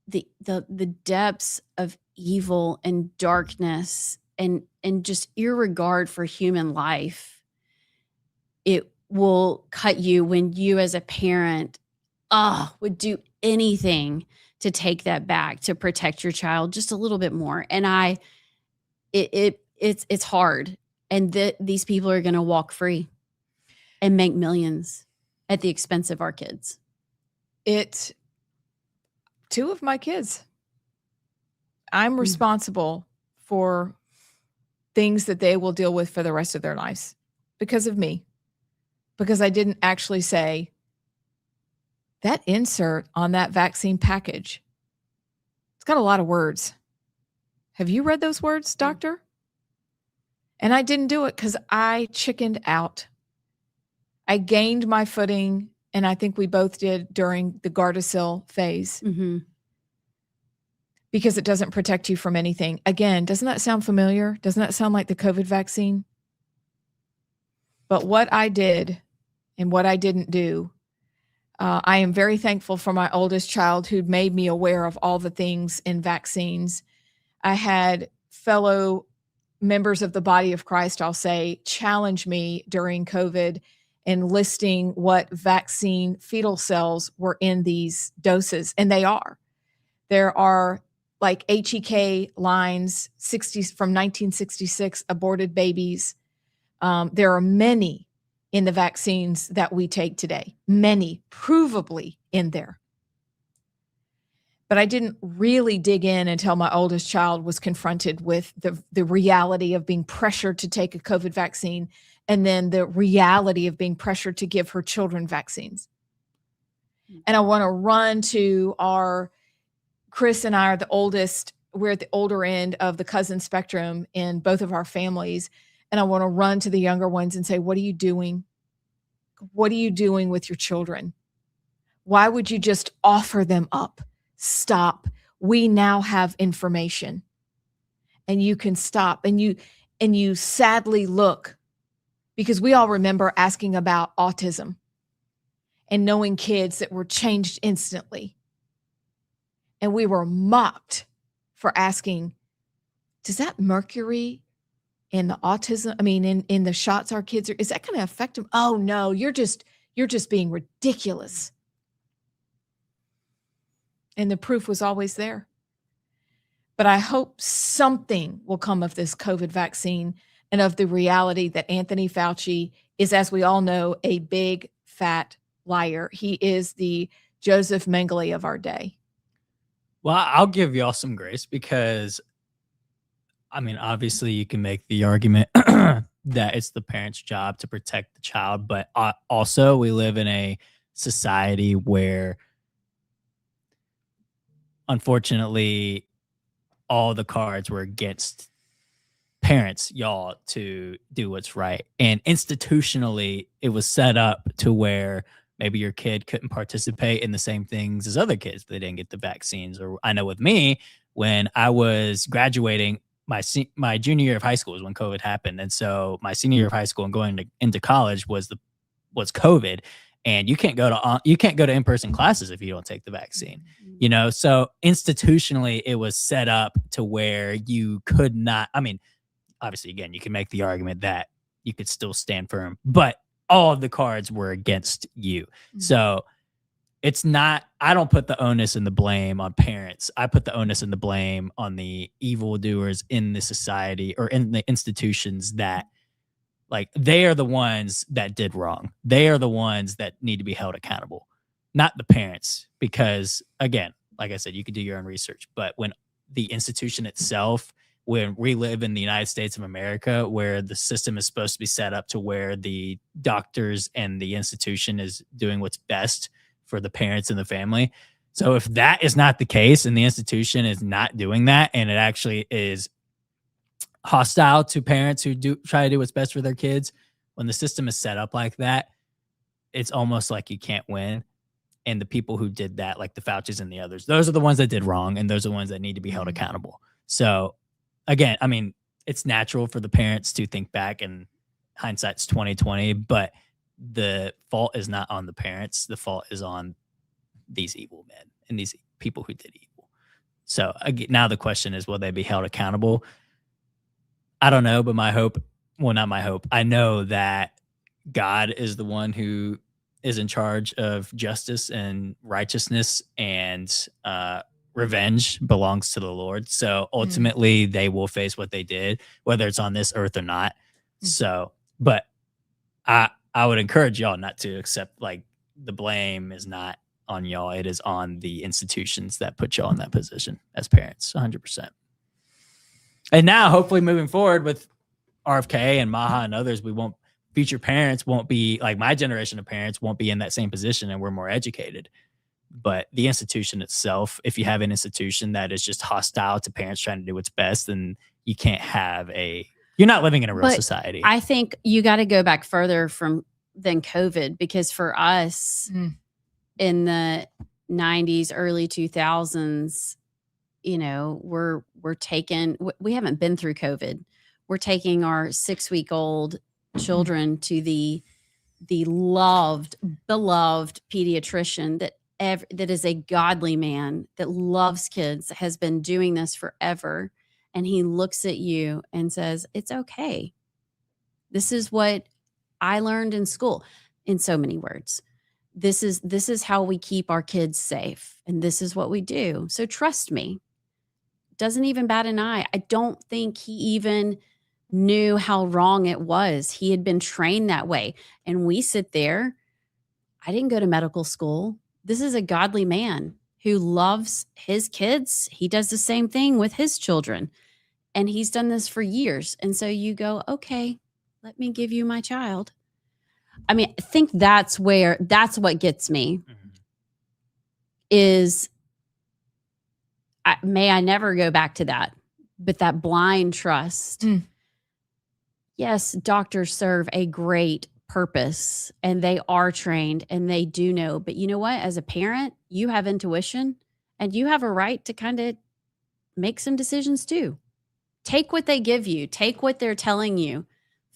the depths of evil and darkness and just irregard for human life, it will cut you when you as a parent would do anything to take that back, to protect your child just a little bit more. And it's hard. and these people are going to walk free and make millions at the expense of our kids. Two of my kids, I'm responsible for things that they will deal with for the rest of their lives because of me, because I didn't actually say that insert on that vaccine package. It's got a lot of words. Have you read those words, doctor? And I didn't do it because I chickened out. I gained my footing, and I think we both did during the Gardasil phase. Mm-hmm. Because it doesn't protect you from anything. Again, doesn't that sound familiar? Doesn't that sound like the COVID vaccine? But what I did and what I didn't do, I am very thankful for my oldest child who made me aware of all the things in vaccines. I had fellow members of the body of Christ, I'll say, challenge me during COVID in listing what vaccine fetal cells were in these doses, and they are. There are like HEK lines, 60s from 1966, aborted babies. There are many in the vaccines that we take today, many provably in there. But I didn't really dig in until my oldest child was confronted with the reality of being pressured to take a COVID vaccine, and then the reality of being pressured to give her children vaccines. And I want to run to Chris and I are the oldest. We're at the older end of the cousin spectrum in both of our families. And I want to run to the younger ones and say, what are you doing? What are you doing with your children? Why would you just offer them up? Stop. We now have information, and you can stop. And you sadly look, because we all remember asking about autism and knowing kids that were changed instantly. And we were mocked for asking, does that mercury in the autism, in the shots our kids are, is that going to affect them? Oh no, you're just being ridiculous. And the proof was always there. But I hope something will come of this COVID vaccine and of the reality that Anthony Fauci is, as we all know, a big fat liar. He is the Joseph Mengele of our day. Well, I'll give y'all some grace because, obviously you can make the argument that it's the parent's job to protect the child, but also we live in a society where, unfortunately, all the cards were against parents, y'all, to do what's right. And institutionally, it was set up to where maybe your kid couldn't participate in the same things as other kids. They didn't get the vaccines. Or I know with me, when I was graduating, my junior year of high school was when COVID happened. And so my senior year of high school and going into college was COVID. And you can't go to in-person classes if you don't take the vaccine, So institutionally, it was set up to where you could not. Obviously, again, you can make the argument that you could still stand firm, but all of the cards were against you. Mm-hmm. So it's not. I don't put the onus and the blame on parents. I put the onus and the blame on the evildoers in the society or in the institutions that. Like, they are the ones that did wrong. They are the ones that need to be held accountable, not the parents. Because, again, like I said, you could do your own research. But when the institution itself, when we live in the United States of America, where the system is supposed to be set up to where the doctors and the institution is doing what's best for the parents and the family. So if that is not the case and the institution is not doing that, and it actually is hostile to parents who do try to do what's best for their kids, when the system is set up like that, it's almost like you can't win. And the people who did that, like the Faucis and the others, those are the ones that did wrong, and those are the ones that need to be held accountable. So again, it's natural for the parents to think back, and hindsight's 2020, but the fault is not on the parents. The fault is on these evil men and these people who did evil. So now the question is, will they be held accountable? I don't know, but not my hope. I know that God is the one who is in charge of justice and righteousness, and revenge belongs to the Lord. So ultimately, they will face what they did, whether it's on this earth or not. So, but I would encourage y'all not to accept, like, the blame is not on y'all. It is on the institutions that put y'all in that position as parents, 100%. And now, hopefully, moving forward with RFK and MAHA and others, future parents won't be, like my generation of parents won't be in that same position, and we're more educated. But the institution itself, if you have an institution that is just hostile to parents trying to do what's best, then you can't have you're not living in a real society. I think you got to go back further than COVID, because for us in the 90s, early 2000s, you know, we haven't been through COVID. We're taking our 6-week-old children to the beloved pediatrician that is a godly man that loves kids, has been doing this forever. And he looks at you and says, it's okay. This is what I learned in school, in so many words. This is how we keep our kids safe. And this is what we do. So trust me. Doesn't even bat an eye. I don't think he even knew how wrong it was. He had been trained that way. And we sit there. I didn't go to medical school. This is a godly man who loves his kids. He does the same thing with his children. And he's done this for years. And so you go, okay, let me give you my child. I mean, I think that's what gets me is, may I never go back to that, but that blind trust. Yes, doctors serve a great purpose and they are trained and they do know. But you know what? As a parent, you have intuition and you have a right to kind of make some decisions too. Take what they give you. Take what they're telling you.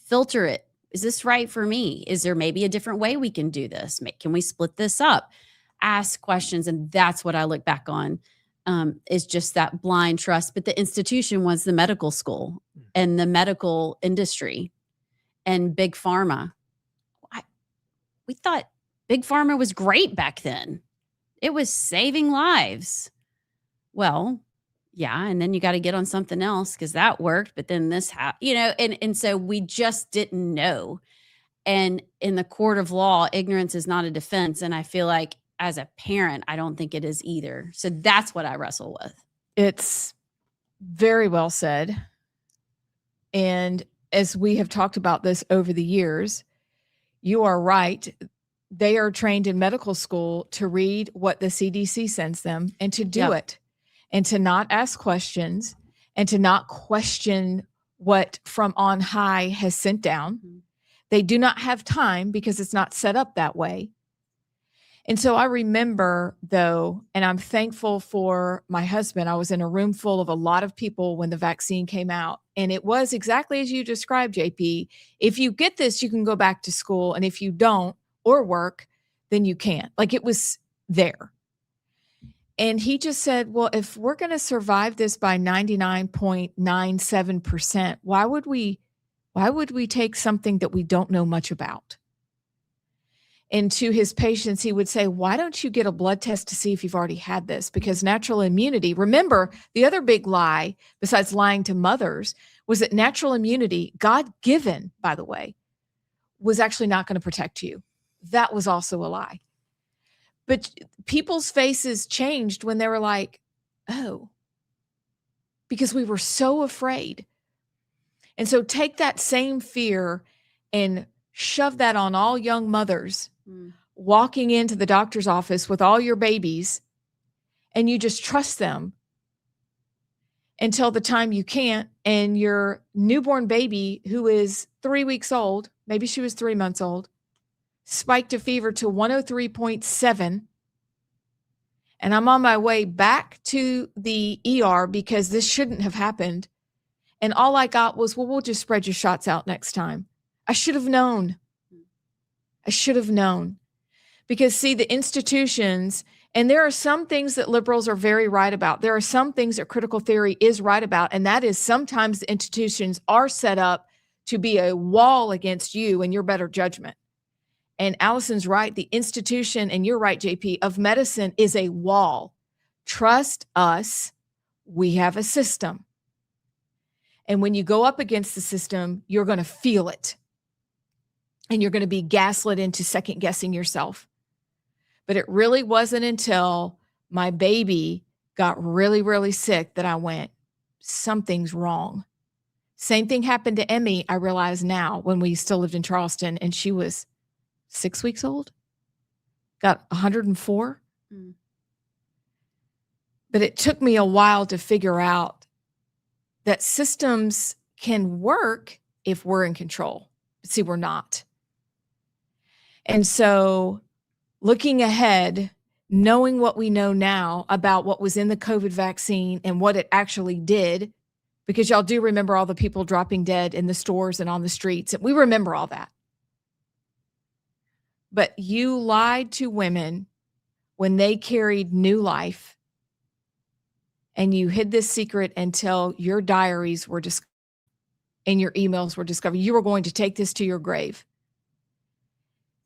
Filter it. Is this right for me? Is there maybe a different way we can do this? Can we split this up? Ask questions. And that's what I look back on, is just that blind trust. But the institution was the medical school and the medical industry and big pharma. We thought big pharma was great back then. It was saving lives. Well, yeah. And then you got to get on something else because that worked. But then this, and so we just didn't know. And in the court of law, ignorance is not a defense. And I feel like as a parent, I don't think it is either. So that's what I wrestle with. It's very well said. And as we have talked about this over the years, you are right. They are trained in medical school to read what the CDC sends them and to do it, and to not ask questions and to not question what from on high has sent down. They do not have time because it's not set up that way. And so I remember, though, and I'm thankful for my husband. I was in a room full of a lot of people when the vaccine came out. And it was exactly as you described, JP. If you get this, you can go back to school. And if you don't or work, then you can't. Like, it was there. And he just said, well, if we're going to survive this by 99.97%, why would we take something that we don't know much about? And to his patients, he would say, why don't you get a blood test to see if you've already had this? Because natural immunity, remember, the other big lie, besides lying to mothers, was that natural immunity, God-given, by the way, was actually not going to protect you. That was also a lie. But people's faces changed when they were like, oh, because we were so afraid. And so take that same fear and shove that on all young mothers walking into the doctor's office with all your babies, and you just trust them until the time you can't. And your newborn baby, who is 3 weeks old, maybe she was 3 months old, spiked a fever to 103.7. And I'm on my way back to the ER because this shouldn't have happened. And all I got was, well, we'll just spread your shots out next time. I should have known. Because see, the institutions, and there are some things that liberals are very right about. There are some things that critical theory is right about. And that is sometimes the institutions are set up to be a wall against you and your better judgment. And Allison's right. The institution, and you're right, JP, of medicine is a wall. Trust us. We have a system. And when you go up against the system, you're going to feel it. And you're going to be gaslit into second guessing yourself. But it really wasn't until my baby got really, really sick that I went, something's wrong. Same thing happened to Emmy, I realize now, when we still lived in Charleston, and she was 6 weeks old, got 104. Mm. But it took me a while to figure out that systems can work if we're in control. But see, we're not. And so looking ahead, knowing what we know now about what was in the COVID vaccine and what it actually did, because y'all do remember all the people dropping dead in the stores and on the streets. And we remember all that. But you lied to women when they carried new life, and you hid this secret until your diaries were discovered and your emails were discovered. You were going to take this to your grave.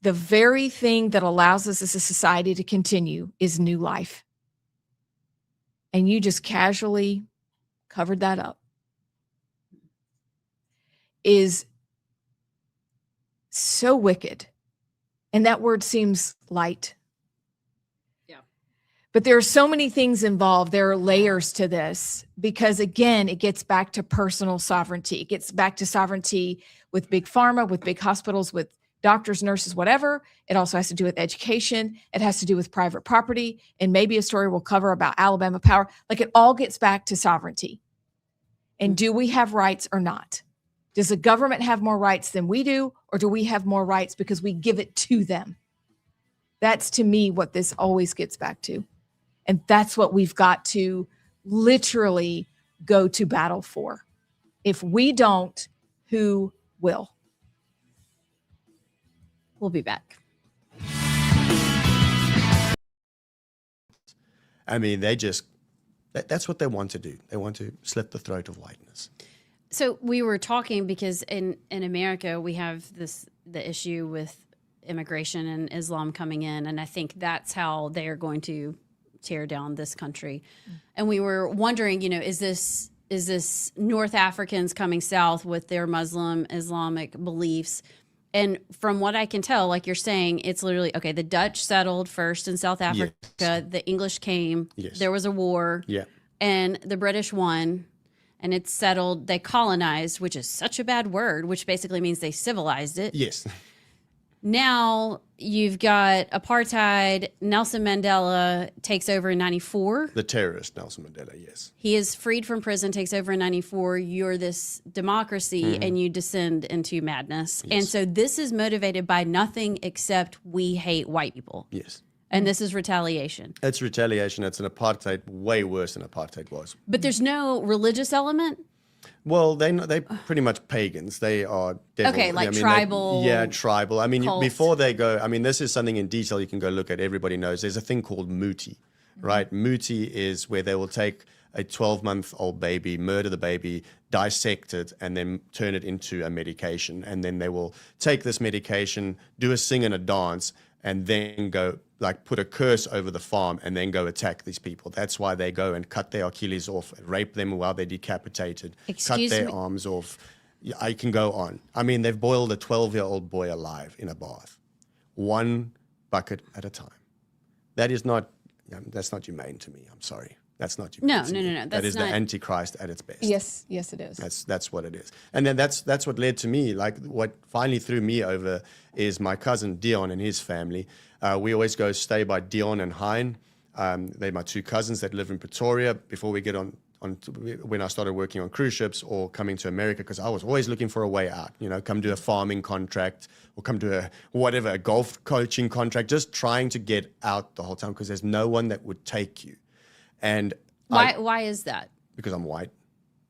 The very thing that allows us as a society to continue is new life. And you just casually covered that up. Is so wicked. And that word seems light. Yeah. But there are so many things involved. There are layers to this because, again, it gets back to personal sovereignty. It gets back to sovereignty with big pharma, with big hospitals, with doctors, nurses, whatever. It also has to do with education. It has to do with private property. And maybe a story we'll cover about Alabama Power. Like, it all gets back to sovereignty. And do we have rights or not? Does the government have more rights than we do, or do we have more rights because we give it to them? That's, to me, what this always gets back to. And that's what we've got to literally go to battle for. If we don't, who will? We'll be back. I mean, that's what they want to do. They want to slit the throat of whiteness. So we were talking because in America, we have the issue with immigration and Islam coming in. And I think that's how they are going to tear down this country. And we were wondering, is this North Africans coming south with their Muslim Islamic beliefs? And from what I can tell, like you're saying, it's literally, okay, the Dutch settled first in South Africa. Yes. The English came. Yes. There was a war. Yeah. And the British won. And it's settled. They colonized, which is such a bad word, which basically means they civilized it. Yes. Now you've got apartheid. Nelson Mandela takes over in 94. The terrorist Nelson Mandela, yes. He is freed from prison, takes over in 94. You're this democracy and you descend into madness. Yes. And so this is motivated by nothing except we hate white people. Yes. And this is retaliation. It's retaliation. It's an apartheid way worse than apartheid was. But there's no religious element? Well, they pretty much pagans. They are devil. Okay, like I mean, tribal. Yeah, tribal. I mean, cult. before they go, I mean, this is something in detail you can go look at. Everybody knows. There's a thing called muti, right? Muti is where they will take a 12-month-old baby, murder the baby, dissect it, and then turn it into a medication. And then they will take this medication, do a sing and a dance, and then go like put a curse over the farm and then go attack these people. That's why they go and cut their Achilles off, rape them while they're decapitated, cut their arms off. I can go on. I mean, they've boiled a 12-year-old boy alive in a bath, one bucket at a time. That's not humane to me. I'm sorry. That's not humane to me. No. That is the Antichrist at its best. Yes, it is. That's what it is. And then that's what led to me, like what finally threw me over is my cousin Dion and his family. We always go stay by Dion and Hein. They're my two cousins that live in Pretoria before we get on when I started working on cruise ships or coming to America, because I was always looking for a way out, come do a farming contract or come to a golf coaching contract, just trying to get out the whole time because there's no one that would take you. And why is that? Because I'm white,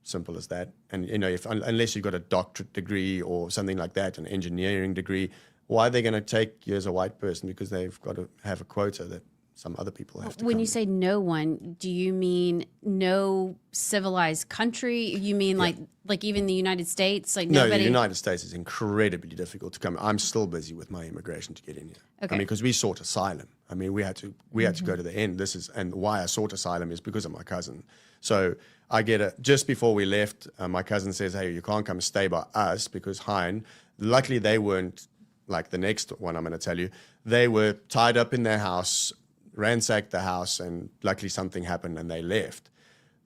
simple as that. And unless you've got a doctorate degree or something like that, an engineering degree, why are they going to take you as a white person? Because they've got to have a quota that some other people have to When come you in. say no one, do you mean no civilized country? You mean like even the United States? Like No, nobody? the United States is incredibly difficult to come. I'm still busy with my immigration to get in here. Okay. I mean, because we sought asylum. I mean, we had to go to the end. And why I sought asylum is because of my cousin. So I get just before we left, my cousin says, "Hey, you can't come stay by us," because Hein. Luckily, they weren't like the next one I'm going to tell you. They were tied up in their house, ransacked the house, and luckily something happened and they left.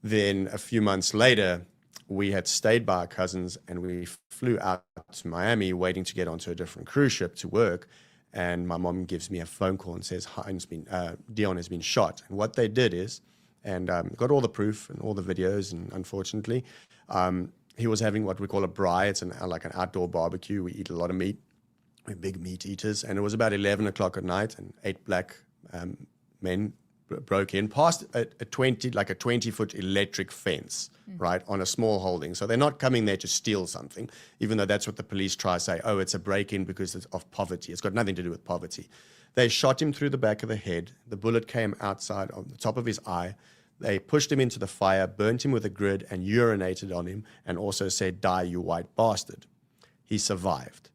Then a few months later, we had stayed by our cousins and we flew out to Miami waiting to get onto a different cruise ship to work. And my mom gives me a phone call and says, Dion has been shot. And what they did is, and got all the proof and all the videos, and unfortunately, he was having what we call a braai. It's like an outdoor barbecue. We eat a lot of meat. We're big meat eaters. And it was about 11 o'clock at night, and 8 black men broke in past a 20-foot electric fence, right, on a small holding. So they're not coming there to steal something, even though that's what the police try to say. Oh, it's a break-in because of poverty. It's got nothing to do with poverty. They shot him through the back of the head. The bullet came outside on the top of his eye. They pushed him into the fire, burnt him with a grid, and urinated on him, and also said, "Die, you white bastard." He survived.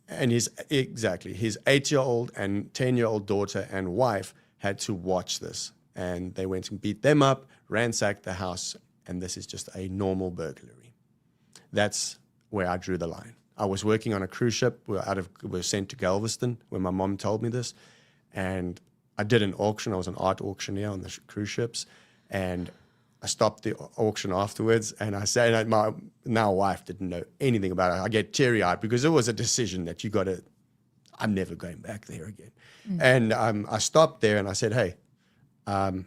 And his 8-year-old and 10-year-old daughter and wife had to watch this. And they went and beat them up, ransacked the house, and this is just a normal burglary. That's where I drew the line. I was working on a cruise ship. We were sent to Galveston when my mom told me this. And I did an auction. I was an art auctioneer on the cruise ships. And I stopped the auction afterwards, and I said, my now wife didn't know anything about it. I get teary-eyed because it was a decision that I'm never going back there again. And I stopped there and I said, "Hey, I'm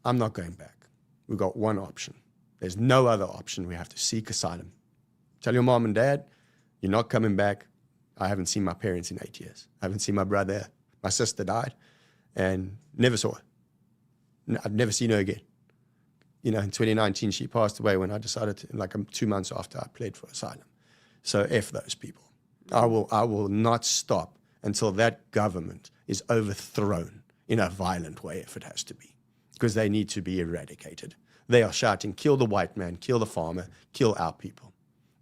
not going back. We've got one option. There's no other option. We have to seek asylum. Tell your mom and dad, you're not coming back. I haven't seen my parents in 8 years. I haven't seen my brother. My sister died and never saw her. I've never seen her again. In 2019, she passed away when I decided to, 2 months after I played for asylum. So F those people. I will not stop until that government is overthrown in a violent way, if it has to be, because they need to be eradicated. They are shouting, kill the white man, kill the farmer, kill our people.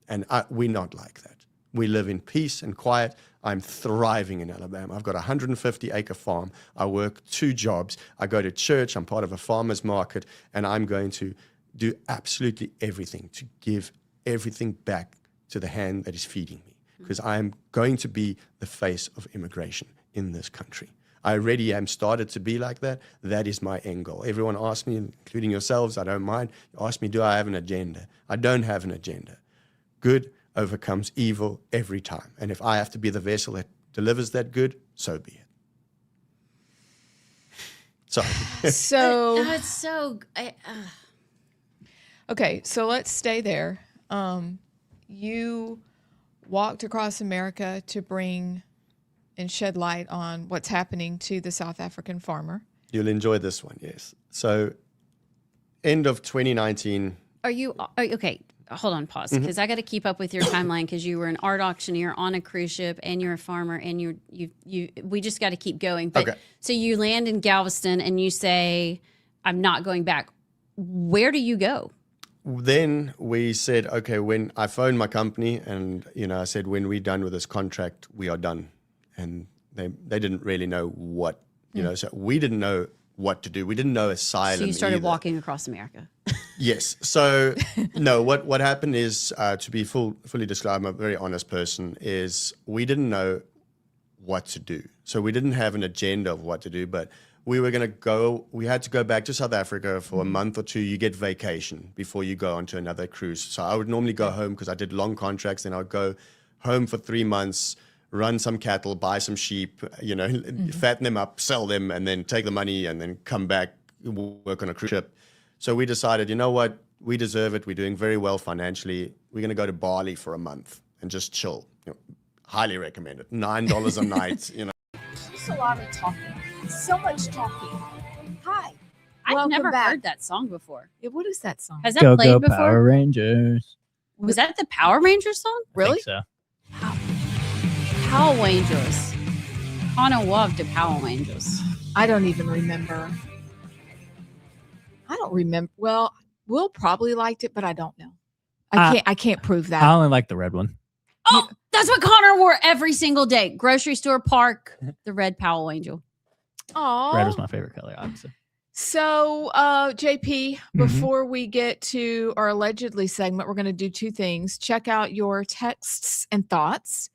And we're not like that. We live in peace and quiet. I'm thriving in Alabama. I've got a 150-acre farm. I work 2 jobs. I go to church. I'm part of a farmer's market. And I'm going to do absolutely everything to give everything back to the hand that is feeding me, because I'm going to be the face of immigration in this country. I already am started to be like that. That is my end goal. Everyone asks me, including yourselves, I don't mind, ask me, do I have an agenda? I don't have an agenda. Good overcomes evil every time. And if I have to be the vessel that delivers that good, so be it. Sorry. It's so... Okay, so let's stay there. You walked across America to bring and shed light on what's happening to the South African farmer. You'll enjoy this one, yes. So, end of 2019. Are you okay? Hold on, pause, because I got to keep up with your timeline, because you were an art auctioneer on a cruise ship and you're a farmer, and we just got to keep going. But Okay. So you land in Galveston and you say, "I'm not going back." Where do you go? Then we said, okay, when I phoned my company and, I said, when we're done with this contract, we are done. And they didn't really know what, so we didn't know what to do. We didn't know asylum. So you started either. walking across America. Yes. So, no, what happened is, to be fully disclosed, I'm a very honest person, is we didn't know what to do. So we didn't have an agenda of what to do, but we had to go back to South Africa for a month or 2. You get vacation before you go onto another cruise. So I would normally go home because I did long contracts, and I would go home for 3 months, run some cattle, buy some sheep, fatten them up, sell them, and then take the money and then come back, work on a cruise ship. So we decided, you know what, we deserve it. We're doing very well financially. We're going to go to Bali for a month and just chill. Highly recommend it. $9 a night, Just a lot of talking. So much talking. Hi. I've Welcome never back. heard that song before. Yeah, what is that song? Has that Go played go before? Power Rangers. Was that the Power Rangers song? I Really? think so. Power Rangers. Connor loved the Power Rangers. I don't even remember. I don't remember. Well, Will probably liked it, but I don't know. I can't prove that. I only like the red one. Oh, that's what Connor wore every single day. Grocery store, park, the red Powell Angel. Oh, Red was my favorite color, obviously. So, JP, before we get to our allegedly segment, we're going to do two things. Check out your texts and thoughts.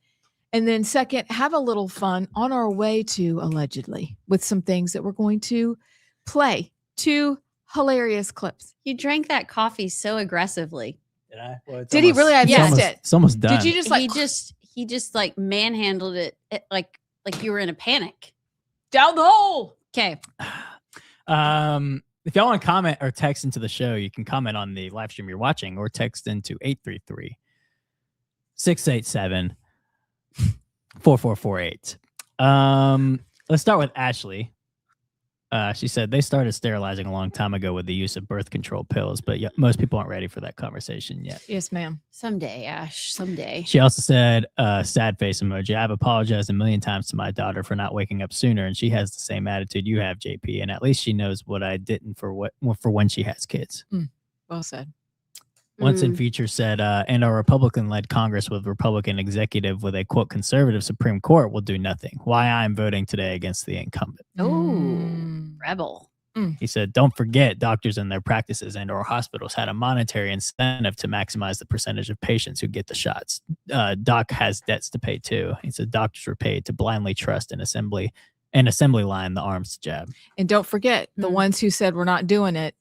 And then second, have a little fun on our way to allegedly with some things that we're going to play. Two hilarious clips. You drank that coffee so aggressively. Did I? Well, Did he really? I missed it. It's almost done. Did you just like he just like manhandled it like you were in a panic. Down the hole? Okay. If y'all want to comment or text into the show, you can comment on the live stream you're watching or text into 833-687-4448. Let's start with Ashley. She said they started sterilizing a long time ago with the use of birth control pills, but most people aren't ready for that conversation yet. Yes, ma'am. Someday, Ash. Someday. She also said, sad face emoji. I've apologized a million times to my daughter for not waking up sooner, and she has the same attitude you have, JP. And at least she knows what I didn't for when she has kids. Well said. Once in Future said, and our Republican-led Congress with Republican executive with a, quote, conservative Supreme Court will do nothing. Why I'm voting today against the incumbent. Oh, rebel. He said, don't forget doctors and their practices and or hospitals had a monetary incentive to maximize the percentage of patients who get the shots. Doc has debts to pay too. He said doctors were paid to blindly trust an assembly line the arms to jab. And don't forget, the ones who said we're not doing it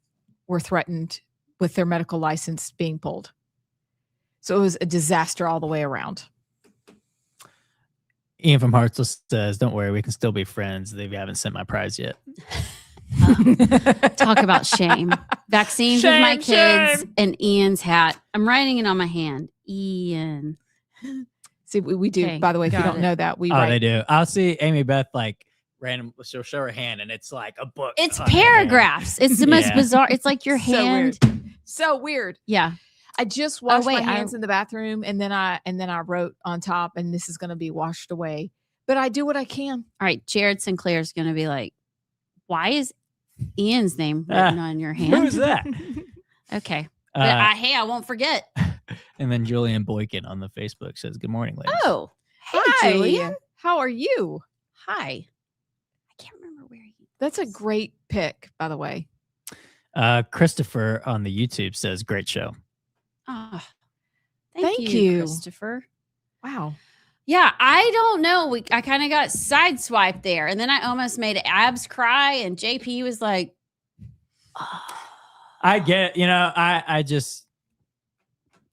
were threatened with their medical license being pulled. So it was a disaster all the way around. Ian from Hartsel says, don't worry, we can still be friends. They haven't sent my prize yet. Talk about shame. Vaccines with my kids and Ian's hat. I'm writing it on my hand. Ian. See, we do, Okay, by the way, if you got don't it. know that, we Oh, write. they do. I'll see Amy Beth like random. She'll show her hand and it's like a book. It's on her hand. paragraphs. It's the most Yeah. bizarre. It's like your So hand. weird. So weird. Yeah. I just washed wait, my hands in the bathroom and then I wrote on top, and this is going to be washed away. But I do what I can. All right. Jared Sinclair's going to be like, why is Ian's name written on your hand? Who's that? Okay. But I won't forget. And then Julian Boykin on the Facebook says, good morning, ladies. Oh, hey, Hi. Julian. How are you? Hi. I can't remember where he That's a great pick, by the way. Christopher on the YouTube says, great show. Oh, Thank you. Christopher. Wow. Yeah, I don't know. I kind of got sideswiped there. And then I almost made Abs cry. And JP was like, I get, I just,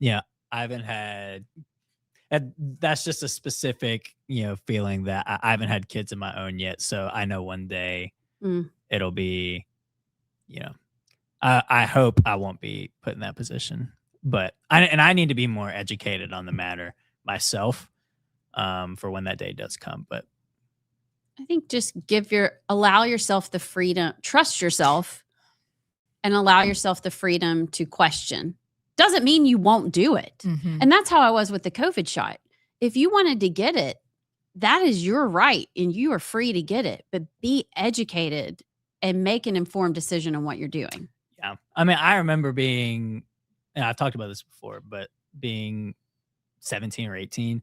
I haven't had, that's just a specific, feeling that I haven't had kids of my own yet. So I know one day it'll be, I hope I won't be put in that position, but I need to be more educated on the matter myself for when that day does come. But I think just allow yourself the freedom, trust yourself, and allow yourself the freedom to question. Doesn't mean you won't do it. Mm-hmm. And that's how I was with the COVID shot. If you wanted to get it, that is your right and you are free to get it, but be educated and make an informed decision on what you're doing. yeah, I mean, I remember being, and I've talked about this before, but being 17 or 18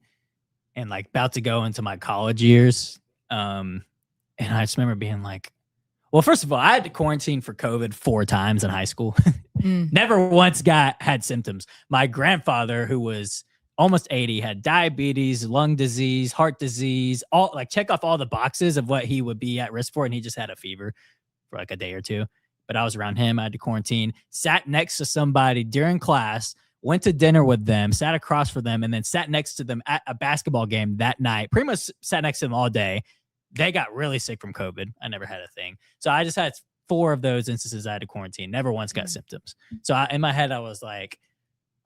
and like about to go into my college years. And I just remember being like, well, first of all, I had to quarantine for COVID 4 times in high school. Never once had symptoms. My grandfather, who was almost 80, had diabetes, lung disease, heart disease, all like check off all the boxes of what he would be at risk for. And he just had a fever for like a day or two. But I was around him. I had to quarantine, sat next to somebody during class, went to dinner with them, sat across from them, and then sat next to them at a basketball game that night. Pretty much sat next to them all day. They got really sick from COVID. I never had a thing. So I just had 4 of those instances I had to quarantine. Never once got symptoms. So in my head, I was like,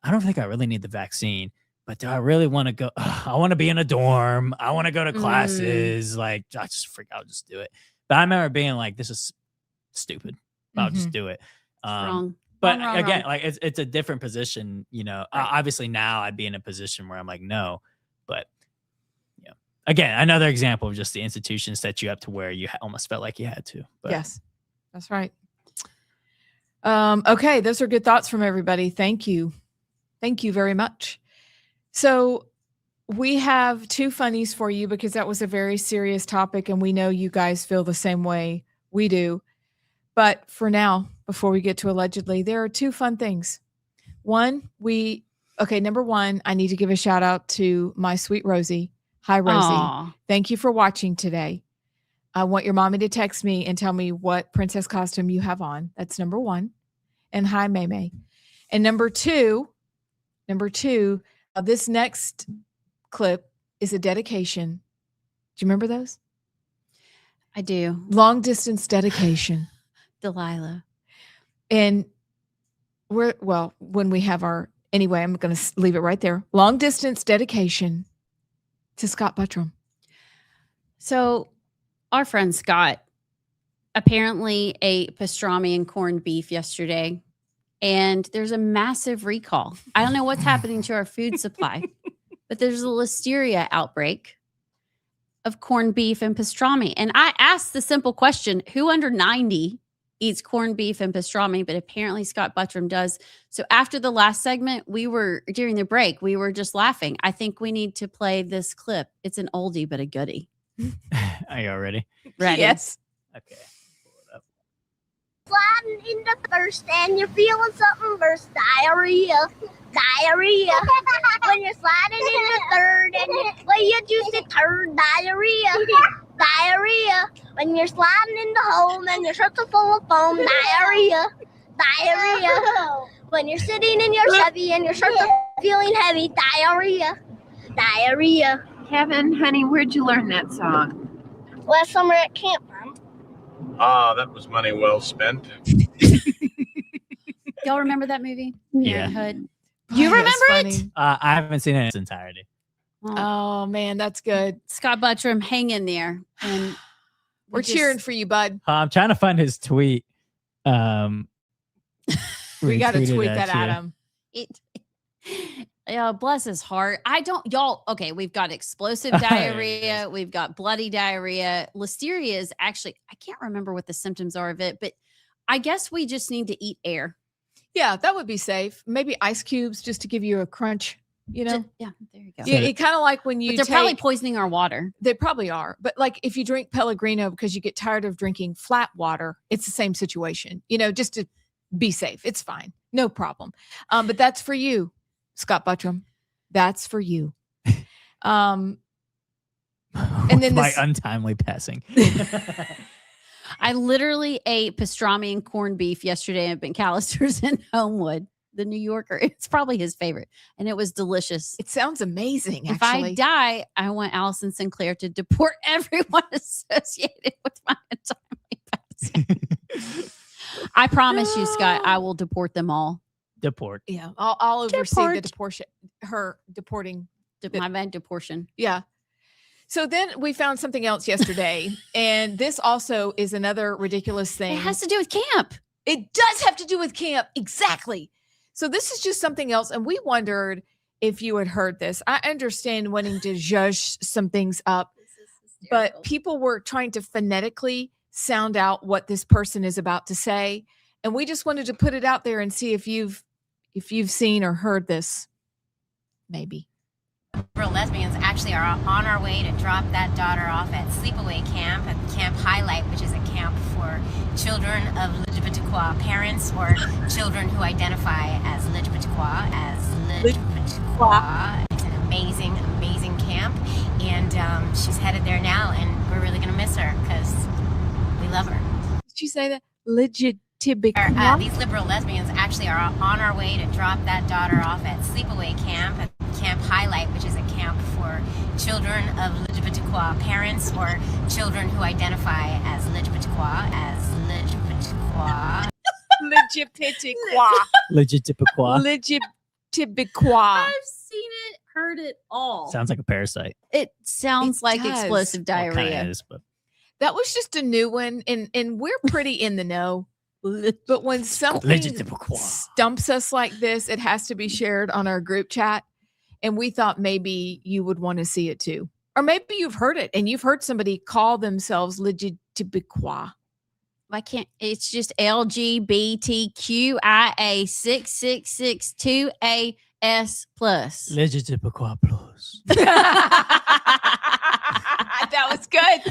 I don't think I really need the vaccine, but do I really want to go? I want to be in a dorm. I want to go to classes. Like, I'll just do it. But I remember being like, this is stupid. I'll just do it. Wrong. But Wrong. again, like it's a different position, Obviously now I'd be in a position where I'm like, no, but again, another example of just the institution set you up to where you almost felt like you had to. But Yes, that's right. Okay, those are good thoughts from everybody. Thank you. Thank you very much. So we have two funnies for you because that was a very serious topic, and we know you guys feel the same way we do. But for now, before we get to allegedly, there are two fun things. Number one, I need to give a shout out to my sweet Rosie. Hi, Rosie. Aw. Thank you for watching today. I want your mommy to text me and tell me what princess costume you have on. That's number one. And hi, May. And number two, this next clip is a dedication. Do you remember those? I do. Long distance dedication. Delilah. And when we have anyway, I'm going to leave it right there. Long distance dedication to Scott Buttram. So our friend Scott apparently ate pastrami and corned beef yesterday, and there's a massive recall. I don't know what's happening to our food supply, but there's a listeria outbreak of corned beef and pastrami. And I asked the simple question, who under 90 eats corned beef and pastrami? But apparently Scott Buttram does. So after the last segment, during the break, we were just laughing. I think we need to play this clip. It's an oldie, but a goodie. Are you all ready? Ready? Yes. Okay. Pull it up. Sliding in the first and you're feeling something burst. Diarrhea. When you're sliding in the third and you juicy turd. Diarrhea. When you're sliding in the hole and your shirts are full of foam. Diarrhea. When you're sitting in your Chevy and your shirts are feeling heavy. Diarrhea. Kevin, honey, where'd you learn that song? Last summer at camp. Ah, that was money well spent. Y'all remember that movie? Yeah. Parenthood? You remember it? I haven't seen it in its entirety. Oh man, that's good. Scott Buttram, hang in there. And We're cheering for you, bud. I'm trying to find his tweet. We got to retweeted tweet that at at you. him. Bless his heart. Okay, we've got explosive diarrhea. We've got bloody diarrhea. Listeria is actually, I can't remember what the symptoms are of it, but I guess we just need to eat air. Yeah, that would be safe. Maybe ice cubes just to give you a crunch, you know? Yeah, there you go. Yeah, it kind of like when you But they're probably poisoning our water. They probably are. But like if you drink Pellegrino because you get tired of drinking flat water, it's the same situation, just to be safe. It's fine. No problem. But that's for you, Scott Buttram. That's for you. And then my untimely passing. I literally ate pastrami and corned beef yesterday at McAllister's in Homewood, the New Yorker. It's probably his favorite, and it was delicious. It sounds amazing, If actually. I die, I want Allison Sinclair to deport everyone associated with my untimely passing. I promise you, Scott, I will deport them all. Deport. Yeah, I'll oversee the Deport. deporting. My bad deportation. Yeah. So then we found something else yesterday, and this also is another ridiculous thing. It has to do with camp. It does have to do with camp. Exactly. So this is just something else. And we wondered if you had heard this. I understand wanting to zhuzh some things up, but people were trying to phonetically sound out what this person is about to say. And we just wanted to put it out there and see if you've seen or heard this. Maybe. Liberal lesbians actually are on our way to drop that daughter off at Sleepaway Camp, at Camp Highlight, which is a camp for children of LGBTQ parents or children who identify as LGBTQ. It's an amazing, amazing camp, and she's headed there now, and we're really going to miss her because we love her. Did you say that? These liberal lesbians actually are on our way to drop that daughter off at Sleepaway Camp, at Camp Highlight, which is a camp for children of LGBTQ parents or children who identify as LGBTQ. Legitibiqua. I've seen it, heard it all. Sounds like a parasite. It sounds It like does. explosive Well, it kinda diarrhea. is, but That was just a new one, and we're pretty in the know. But when something stumps us like this, it has to be shared on our group chat. And we thought maybe you would want to see it too. Or maybe you've heard it and you've heard somebody call themselves LGBTQIA. Why can't it's just LGBTQIA 6662AS plus. LGBTQIA plus. That was good.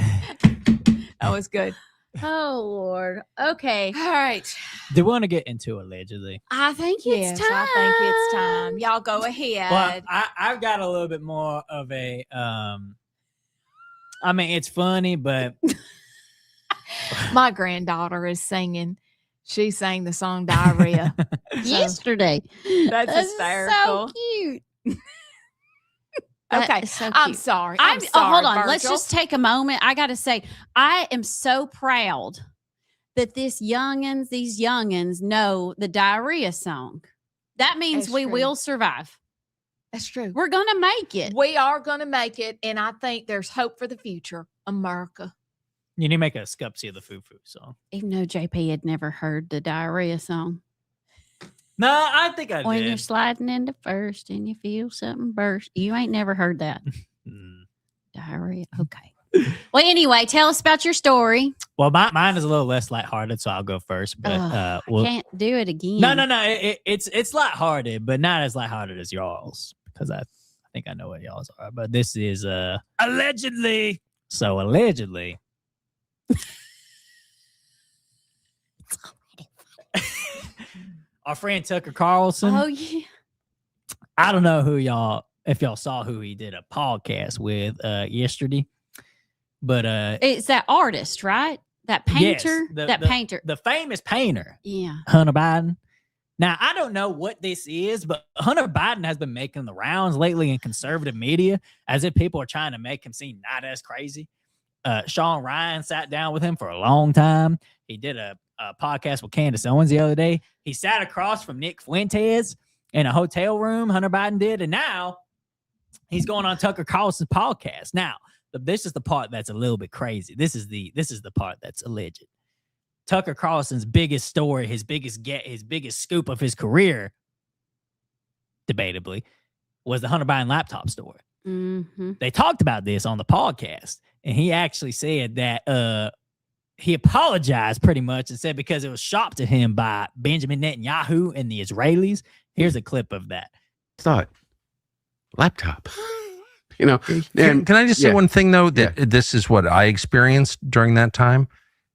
That was good. Oh Lord. Okay. All right. Do we want to get into allegedly? I think Yes, it's time. I think it's time. Y'all go ahead. Well, I've got a little bit more of a I mean, it's funny, but My granddaughter is singing. She sang the song Diarrhea. Yesterday. That's hysterical. So cute. Okay. That is so I'm cute. sorry. I'm sorry, hold on. Let's Virgil. just take a moment. I got to say, I am so proud that these youngins know the Diarrhea song. That means That's we true. will survive. That's true. We're going to make it. We are going to make it. And I think there's hope for the future. America. you need to make a Scupsy of the Foo Foo song. Even though JP had never heard the Diarrhea song. No, I think I When you're did. sliding into first and you feel something burst. You ain't never heard that. Diarrhea. Okay. Well, anyway, tell us about your story. Well, mine is a little less lighthearted, so I'll go first. But I we'll, can't do it again. no. It's lighthearted, but not as lighthearted as y'all's because I think I know what y'all's are. But this is allegedly. So allegedly. Our friend Tucker Carlson. Oh yeah. I don't know if y'all saw who he did a podcast with yesterday, but It's that artist, right? That painter. yes, painter. the famous painter, Yeah. Hunter Biden. Now I don't know what this is, but Hunter Biden has been making the rounds lately in conservative media as if people are trying to make him seem not as crazy. Sean Ryan sat down with him for a long time. He did a podcast with Candace Owens the other day. He sat across from Nick Fuentes in a hotel room, Hunter Biden did, and now he's going on Tucker Carlson's podcast. Now, this is the part that's a little bit crazy. This is the part that's alleged. Tucker Carlson's biggest story, his biggest scoop of his career, debatably, was the Hunter Biden laptop story. Mm-hmm. They talked about this on the podcast, and he actually said that he apologized pretty much and said because it was shopped to him by Benjamin Netanyahu and the Israelis. Here's a clip of that. Thought laptop. You know, Can I just say one thing though? That this is what I experienced during that time.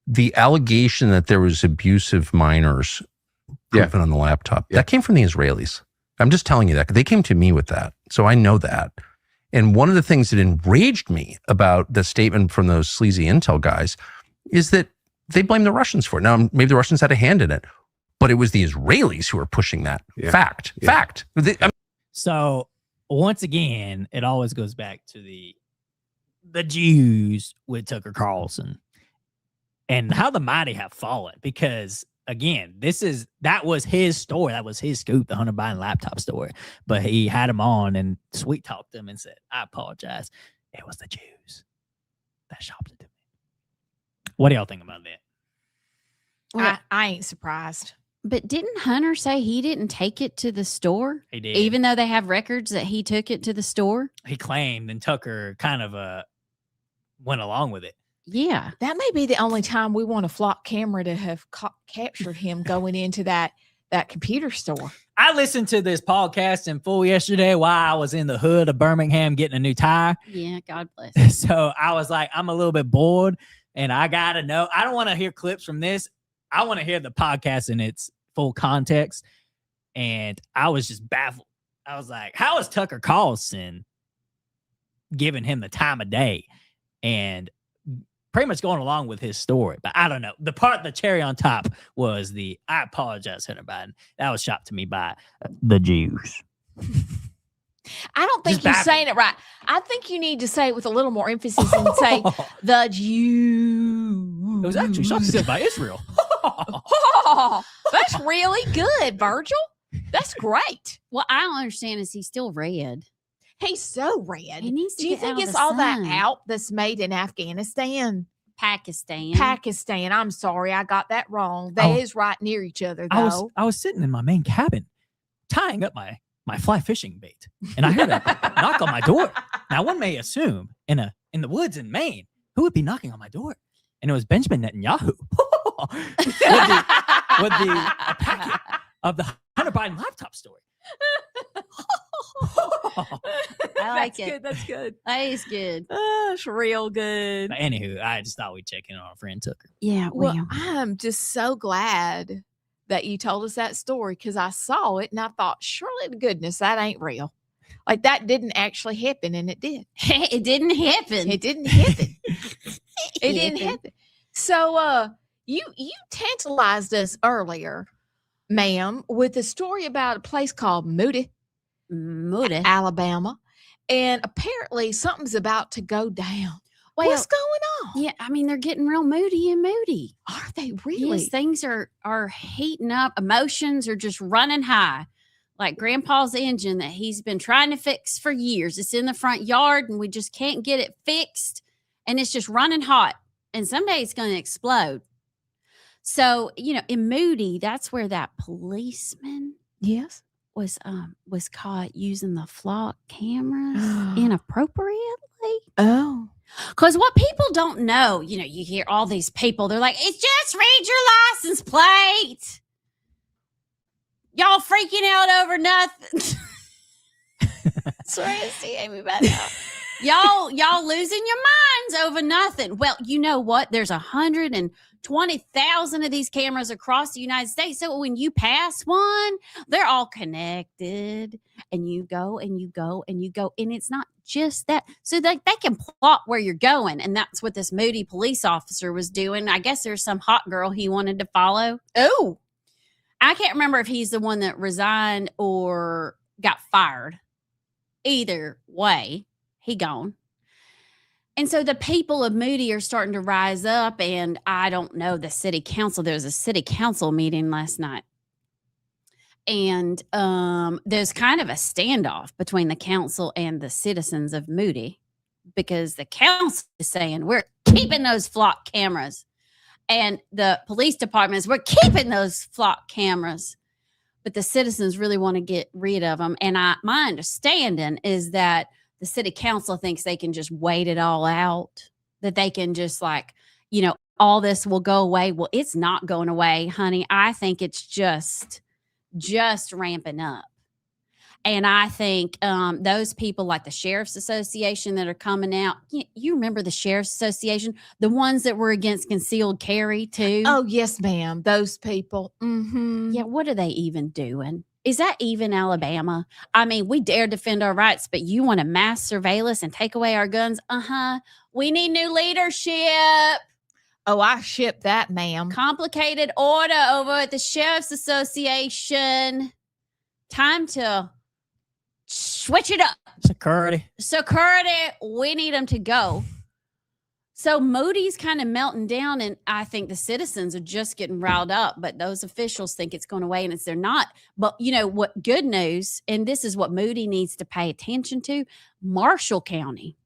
The allegation that there was abusive minors proven on the laptop that came from the Israelis. I'm just telling you that they came to me with that, so I know that. And one of the things that enraged me about the statement from those sleazy intel guys is that they blame the Russians for it. Now, maybe the Russians had a hand in it, but it was the Israelis who were pushing that. Fact. So once again, it always goes back to the Jews with Tucker Carlson and how the mighty have fallen. Because again, that was his story. That was his scoop, the Hunter Biden laptop story. But he had him on and sweet talked them and said, I apologize. It was the Jews that shopped it to me. What do y'all think about that? Well, I ain't surprised. But didn't Hunter say he didn't take it to the store? He did. Even though they have records that he took it to the store? He claimed, and Tucker kind of went along with it. Yeah. That may be the only time we want a flock camera to have captured him going into that computer store. I listened to this podcast in full yesterday while I was in the hood of Birmingham getting a new tire. Yeah, God bless. So I was like, I'm a little bit bored and I got to know. I don't want to hear clips from this. I want to hear the podcast in its full context. And I was just baffled. I was like, how is Tucker Carlson giving him the time of day? And pretty much going along with his story. But I don't know. The cherry on top was I apologize, Hunter Biden. That was shopped to me by the Jews. I don't think Just you're baffled. saying it right. I think you need to say it with a little more emphasis and say the Jews. It was actually shopped to me by Israel. Oh, that's really good, Virgil. That's great. What I don't understand is he's still red. He's so red. He needs to Do you get think out of it's the all sun. that out that's made in Afghanistan? Pakistan. I'm sorry, I got that wrong. They is right near each other, though. I was sitting in my main cabin, tying up my my fly fishing bait, and I heard a knock on my door. Now, one may assume in the woods in Maine, who would be knocking on my door? And it was Benjamin Netanyahu with a packet of the Hunter Biden laptop story. I like it. Good. That's good. That is good. It's real good. But anywho, I just thought we'd check in on our friend Tucker. Yeah. Well, I'm just so glad that you told us that story because I saw it and I thought, surely to goodness, that ain't real. Like that didn't actually happen, and it did. It didn't happen. It didn't happen. It didn't happen. So, you tantalized us earlier, ma'am, with a story about a place called Moody, Alabama, and apparently something's about to go down. Well, what's going on? Yeah, I mean, they're getting real moody and moody. Are they really? Yes, things are heating up. Emotions are just running high. Like Grandpa's engine that he's been trying to fix for years. It's in the front yard and we just can't get it fixed. And it's just running hot. And someday it's going to explode. So, in Moody, that's where that policeman yes was caught using the flock cameras inappropriately. Oh. Because what people don't know, you hear all these people, they're like, it's just read your license plate. Y'all freaking out over nothing. Sorry to see Amy back now. Y'all losing your minds over nothing. Well, you know what? There's 120,000 of these cameras across the United States. So when you pass one, they're all connected. And you go and you go and you go. And it's not just that. So they can plot where you're going. And that's what this Moody police officer was doing. I guess there's some hot girl he wanted to follow. Oh. I can't remember if he's the one that resigned or got fired. Either way, he gone. And so the people of Moody are starting to rise up, and I don't know the city council. There was a city council meeting last night. And there's kind of a standoff between the council and the citizens of Moody because the council is saying, we're keeping those flock cameras. And the police departments, we're keeping those flock cameras. But the citizens really want to get rid of them. And my understanding is that the city council thinks they can just wait it all out, that they can just all this will go away. Well, it's not going away, honey. I think it's just ramping up. And I think those people like the Sheriff's Association that are coming out, you remember the Sheriff's Association, the ones that were against concealed carry too? Oh, yes, ma'am. Those people. Mm-hmm. Yeah, what are they even doing? Is that even Alabama? I mean, we dare defend our rights, but you want to mass surveillance and take away our guns? We need new leadership. Oh, I ship that, ma'am. Complicated order over at the Sheriff's Association. Time to switch it up. Security. We need them to go. So Moody's kind of melting down, and I think the citizens are just getting riled up, but those officials think it's going away, and they're not. But what good news, and this is what Moody needs to pay attention to, Marshall County.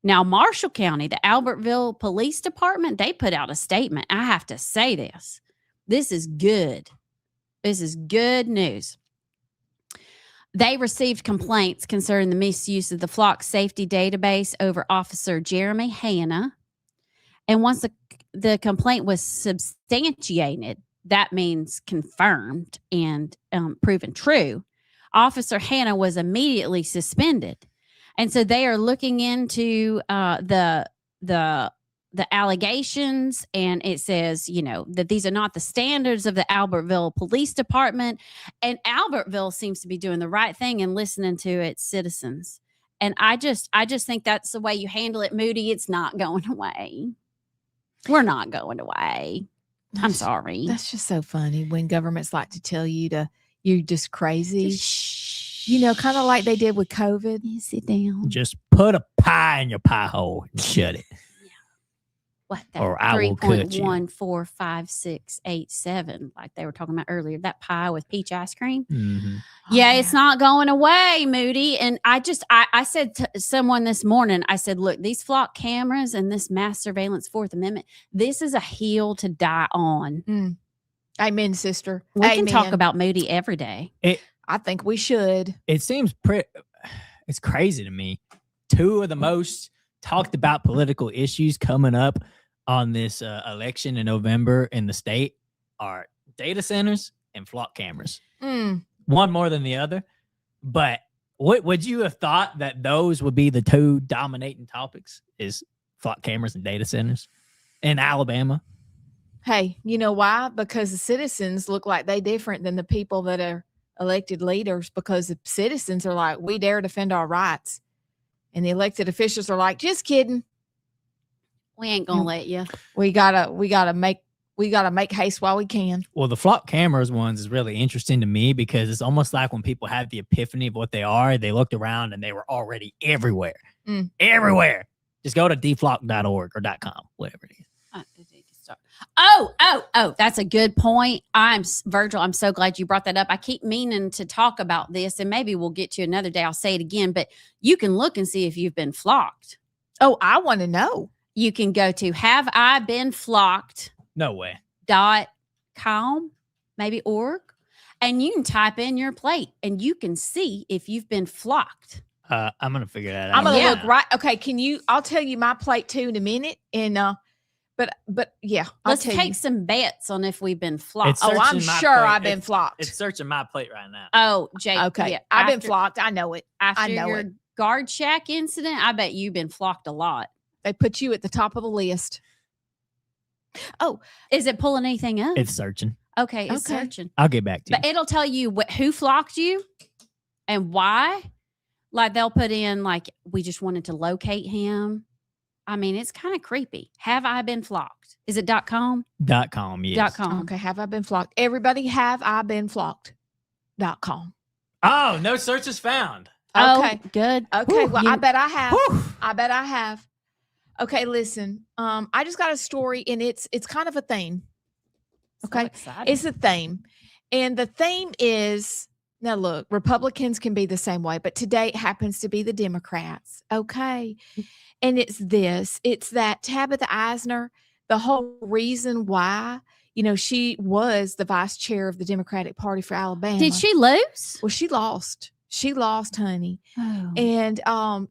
Now, Marshall County, the Albertville Police Department, they put out a statement. I have to say this. This is good. This is good news. They received complaints concerning the misuse of the flock safety database over Officer Jeremy Hanna. And once the complaint was substantiated, that means confirmed and proven true, Officer Hanna was immediately suspended. And so they are looking into the allegations, and it says, that these are not the standards of the Albertville Police Department. And Albertville seems to be doing the right thing and listening to its citizens. And I just think that's the way you handle it, Moody. It's not going away. We're not going away. I'm sorry. That's just so funny when governments like to tell you you're just crazy. Kind of like they did with COVID. You sit down. Just put a pie in your pie hole and shut it. What that or I will cut you. 3.145687, like they were talking about earlier, that pie with peach ice cream. Mm-hmm. Yeah, it's not going away, Moody. And I said to someone this morning, I said, look, these flock cameras and this mass surveillance Fourth Amendment, this is a hill to die on. Amen, sister. We Amen. can talk about Moody every day. I think we should. It seems it's crazy to me. Two of the most talked about political issues coming up on this election in November in the state are data centers and flock cameras. One more than the other. But what would you have thought that those would be the two dominating topics is flock cameras and data centers in Alabama? Hey, you know why? Because the citizens look like they different than the people that are elected leaders, because the citizens are like, we dare defend our rights. And the elected officials are like, just kidding. We ain't gonna let you. We gotta make haste while we can. Well, the flock cameras ones is really interesting to me because it's almost like when people have the epiphany of what they are, they looked around and they were already everywhere. Everywhere. Just go to deflock.org or .com, whatever it is. Oh, that's a good point. Virgil, I'm so glad you brought that up. I keep meaning to talk about this, and maybe we'll get to another day. I'll say it again, but you can look and see if you've been flocked. Oh, I want to know. You can go to haveibeenflocked.com, No way. maybe org, and you can type in your plate and you can see if you've been flocked. I'm going to figure that out. I'm going to look right. Okay. I'll tell you my plate too in a minute. And, but yeah, let's take some bets on if we've been flocked. Oh, I'm sure I've been flocked. It's searching my plate right now. Oh, Jake. Okay. Yeah, I've been flocked. I know it. After your guard shack incident, I bet you've been flocked a lot. They put you at the top of the list. Oh, is it pulling anything up? It's searching. Okay, it's searching. I'll get back to you. But it'll tell you who flocked you and why. Like they'll put in like, we just wanted to locate him. I mean, it's kind of creepy. Have I been flocked? Is it .com? .com, yes. .com. Okay, have I been flocked? Everybody, have I been flocked? .com. Oh, no searches found. Okay, good. Okay, well, I bet I have. Okay, listen. I just got a story, and it's kind of a theme. Okay, it's a theme, and the theme is, now look, Republicans can be the same way, but today it happens to be the Democrats. Okay, and it's that Tabitha Eisner, the whole reason why, she was the vice chair of the Democratic Party for Alabama. Did she lose? Well, she lost. She lost, honey. Oh. And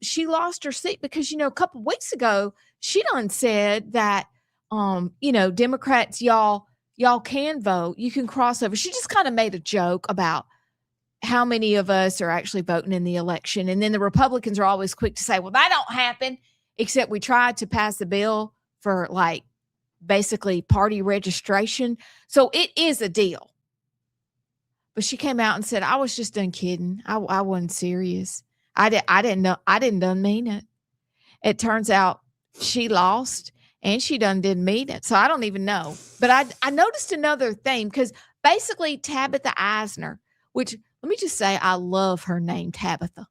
she lost her seat because, a couple weeks ago, she done said that, Democrats, y'all can vote. You can cross over. She just kind of made a joke about how many of us are actually voting in the election. And then the Republicans are always quick to say, well, that don't happen, except we tried to pass the bill for basically party registration. So it is a deal. But she came out and said, I was just done kidding. I wasn't serious. I didn't know. I didn't mean it. It turns out she lost and she didn't mean it. So I don't even know. But I noticed another thing, because basically Tabitha Eisner, which let me just say, I love her name, Tabitha.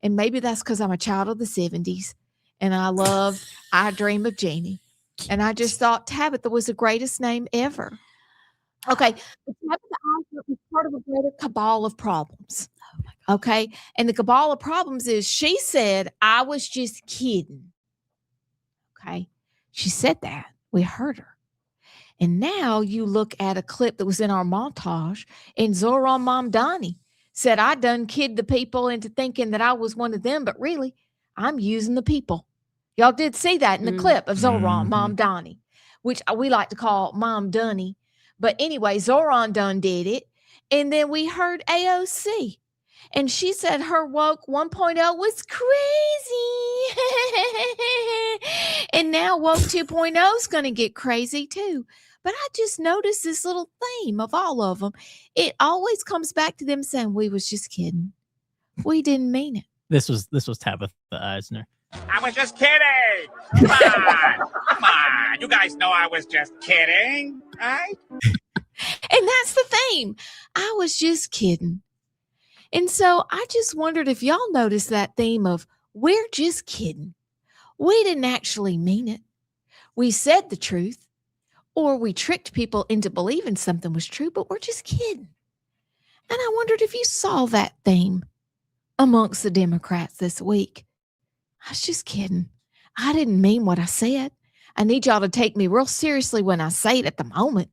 And maybe that's because I'm a child of the 70s and I Dream of Jeannie. And I just thought Tabitha was the greatest name ever. Okay. Tabitha Eisner is part of a greater cabal of problems. Oh my God. Okay. And the cabal of problems is she said, I was just kidding. Okay. She said that. We heard her. And now you look at a clip that was in our montage, and Zohran Mamdani said, I done kid the people into thinking that I was one of them, but really, I'm using the people. Y'all did see that in the clip of Zohran Mamdani, which we like to call Mom Dunny. But anyway, Zohran done did it. And then we heard AOC. And she said her woke 1.0 was crazy. And now woke 2.0 is going to get crazy too. But I just noticed this little theme of all of them. It always comes back to them saying, we was just kidding. We didn't mean it. This was Tabitha Eisner. I was just kidding. Come on. You guys know I was just kidding, right? And that's the theme. I was just kidding. And so I just wondered if y'all noticed that theme of we're just kidding. We didn't actually mean it. We said the truth, or we tricked people into believing something was true, but we're just kidding. And I wondered if you saw that theme amongst the Democrats this week. I was just kidding. I didn't mean what I said. I need y'all to take me real seriously when I say it at the moment.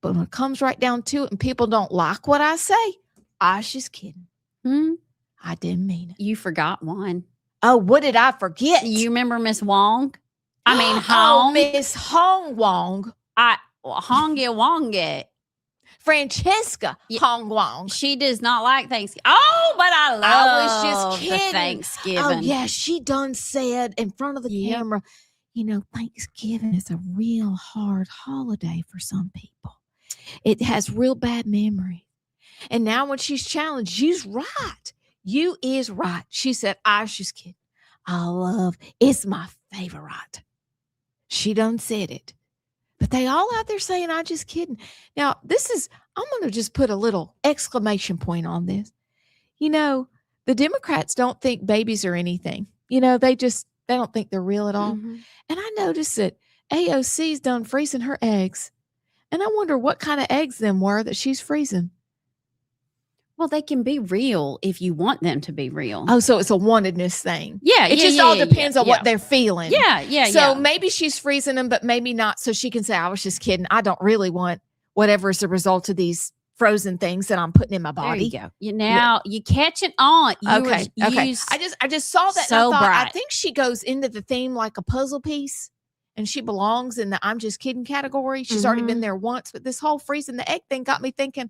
But when it comes right down to it and people don't like what I say, I was just kidding. I didn't mean it. You forgot one. Oh, what did I forget? You remember Miss Wong? I mean, Oh, Hong. Miss Hong Wong. Hongy Wongy. Francesca Hong Wong. She does not like Thanksgiving. Oh, but I was just love the kidding. Thanksgiving. Oh, yeah. She done said in front of the camera, Thanksgiving is a real hard holiday for some people. It has real bad memory. And now when she's challenged, she's right. You is right. She said, I was just kidding. It's my favorite. She done said it. But they all out there saying, I'm just kidding. Now, I'm going to just put a little exclamation point on this. The Democrats don't think babies are anything. They don't think they're real at all. Mm-hmm. And I noticed that AOC's done freezing her eggs. And I wonder what kind of eggs them were that she's freezing. Well, they can be real if you want them to be real. Oh, so it's a wantedness thing. Yeah. It just all depends on what they're feeling. Yeah. So maybe she's freezing them, but maybe not. So she can say, I was just kidding. I don't really want whatever is the result of these frozen things that I'm putting in my body. There you go. You catch it on. Okay. I just saw that. So and I thought, bright. I think she goes into the theme like a puzzle piece. And she belongs in the I'm just kidding category. She's already been there once. But this whole freezing the egg thing got me thinking,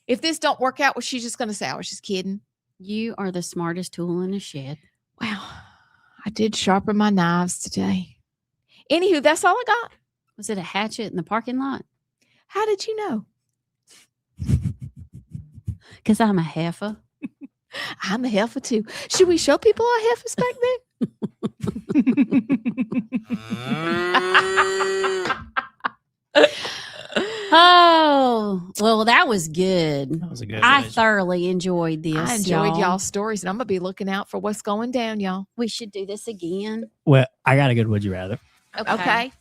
if this don't work out, was she just going to say I was just kidding? You are the smartest tool in the shed. Wow. I did sharpen my knives today. Anywho, that's all I got. Was it a hatchet in the parking lot? How did you know? Because I'm a heifer. I'm a heifer too. Should we show people our heifers back then? Oh, well, that was good. That was a good I image. thoroughly enjoyed this. I enjoyed y'all's stories, and I'm going to be looking out for what's going down, y'all. We should do this again. Well, I got a good would you rather. Okay.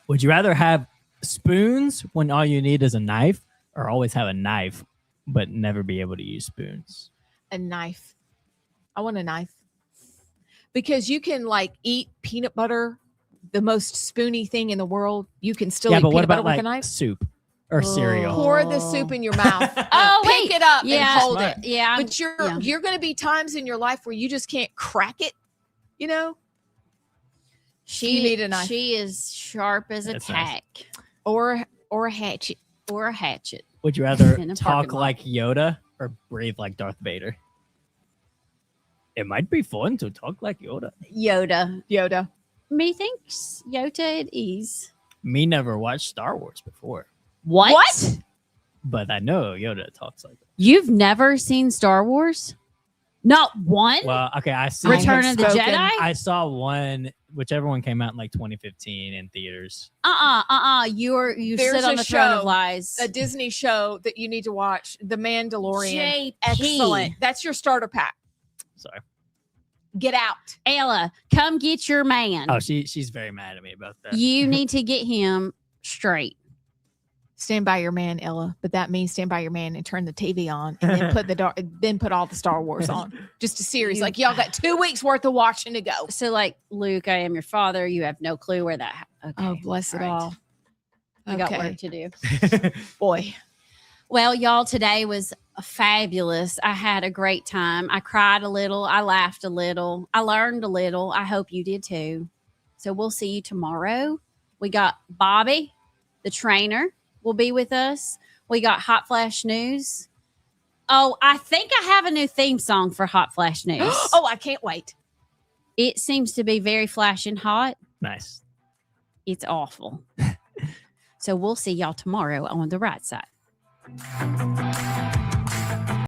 Would you rather have spoons when all you need is a knife, or always have a knife but never be able to use spoons? A knife. I want a knife. Because you can eat peanut butter, the most spoony thing in the world. You can still eat but what peanut butter about with a knife. soup or cereal? Pour the soup in your mouth. Pick it up and hold Smart. it. Yeah. But you're going to be times in your life where you just can't crack it. You need a knife. She is sharp as a That's tack. Or a hatchet. Or a hatchet. Would you rather In a talk parking lot. like Yoda or breathe like Darth Vader? It might be fun to talk like Yoda. Yoda. Methinks Yoda it is. Me never watched Star Wars before, What? but I know Yoda talks like that. You've never seen Star Wars? Not one? Well, okay, I see. Return of the spoken. Jedi? I saw one, whichever one came out in 2015 in theaters. You There's sit on a the throne of show, lies. A Disney show that you need to watch, The Mandalorian. JP. Excellent. That's your starter pack. Sorry. Get out. Ella, come get your man. Oh, she's very mad at me about that. You need to get him straight. Stand by your man, Ella. But that means stand by your man and turn the TV on, and then put all the Star Wars on. Just a series. Y'all got 2 weeks worth of watching to go. So, Luke, I am your father. You have no clue where that. Okay. Oh, bless it all. I got work to do. Boy. Well, y'all, today was fabulous. I had a great time. I cried a little. I laughed a little. I learned a little. I hope you did too. So we'll see you tomorrow. We got Bobby, the trainer, will be with us. We got Hot Flash News. Oh, I think I have a new theme song for Hot Flash News. Oh, I can't wait. It seems to be very flashing hot. Nice. It's awful. So we'll see y'all tomorrow on the right side.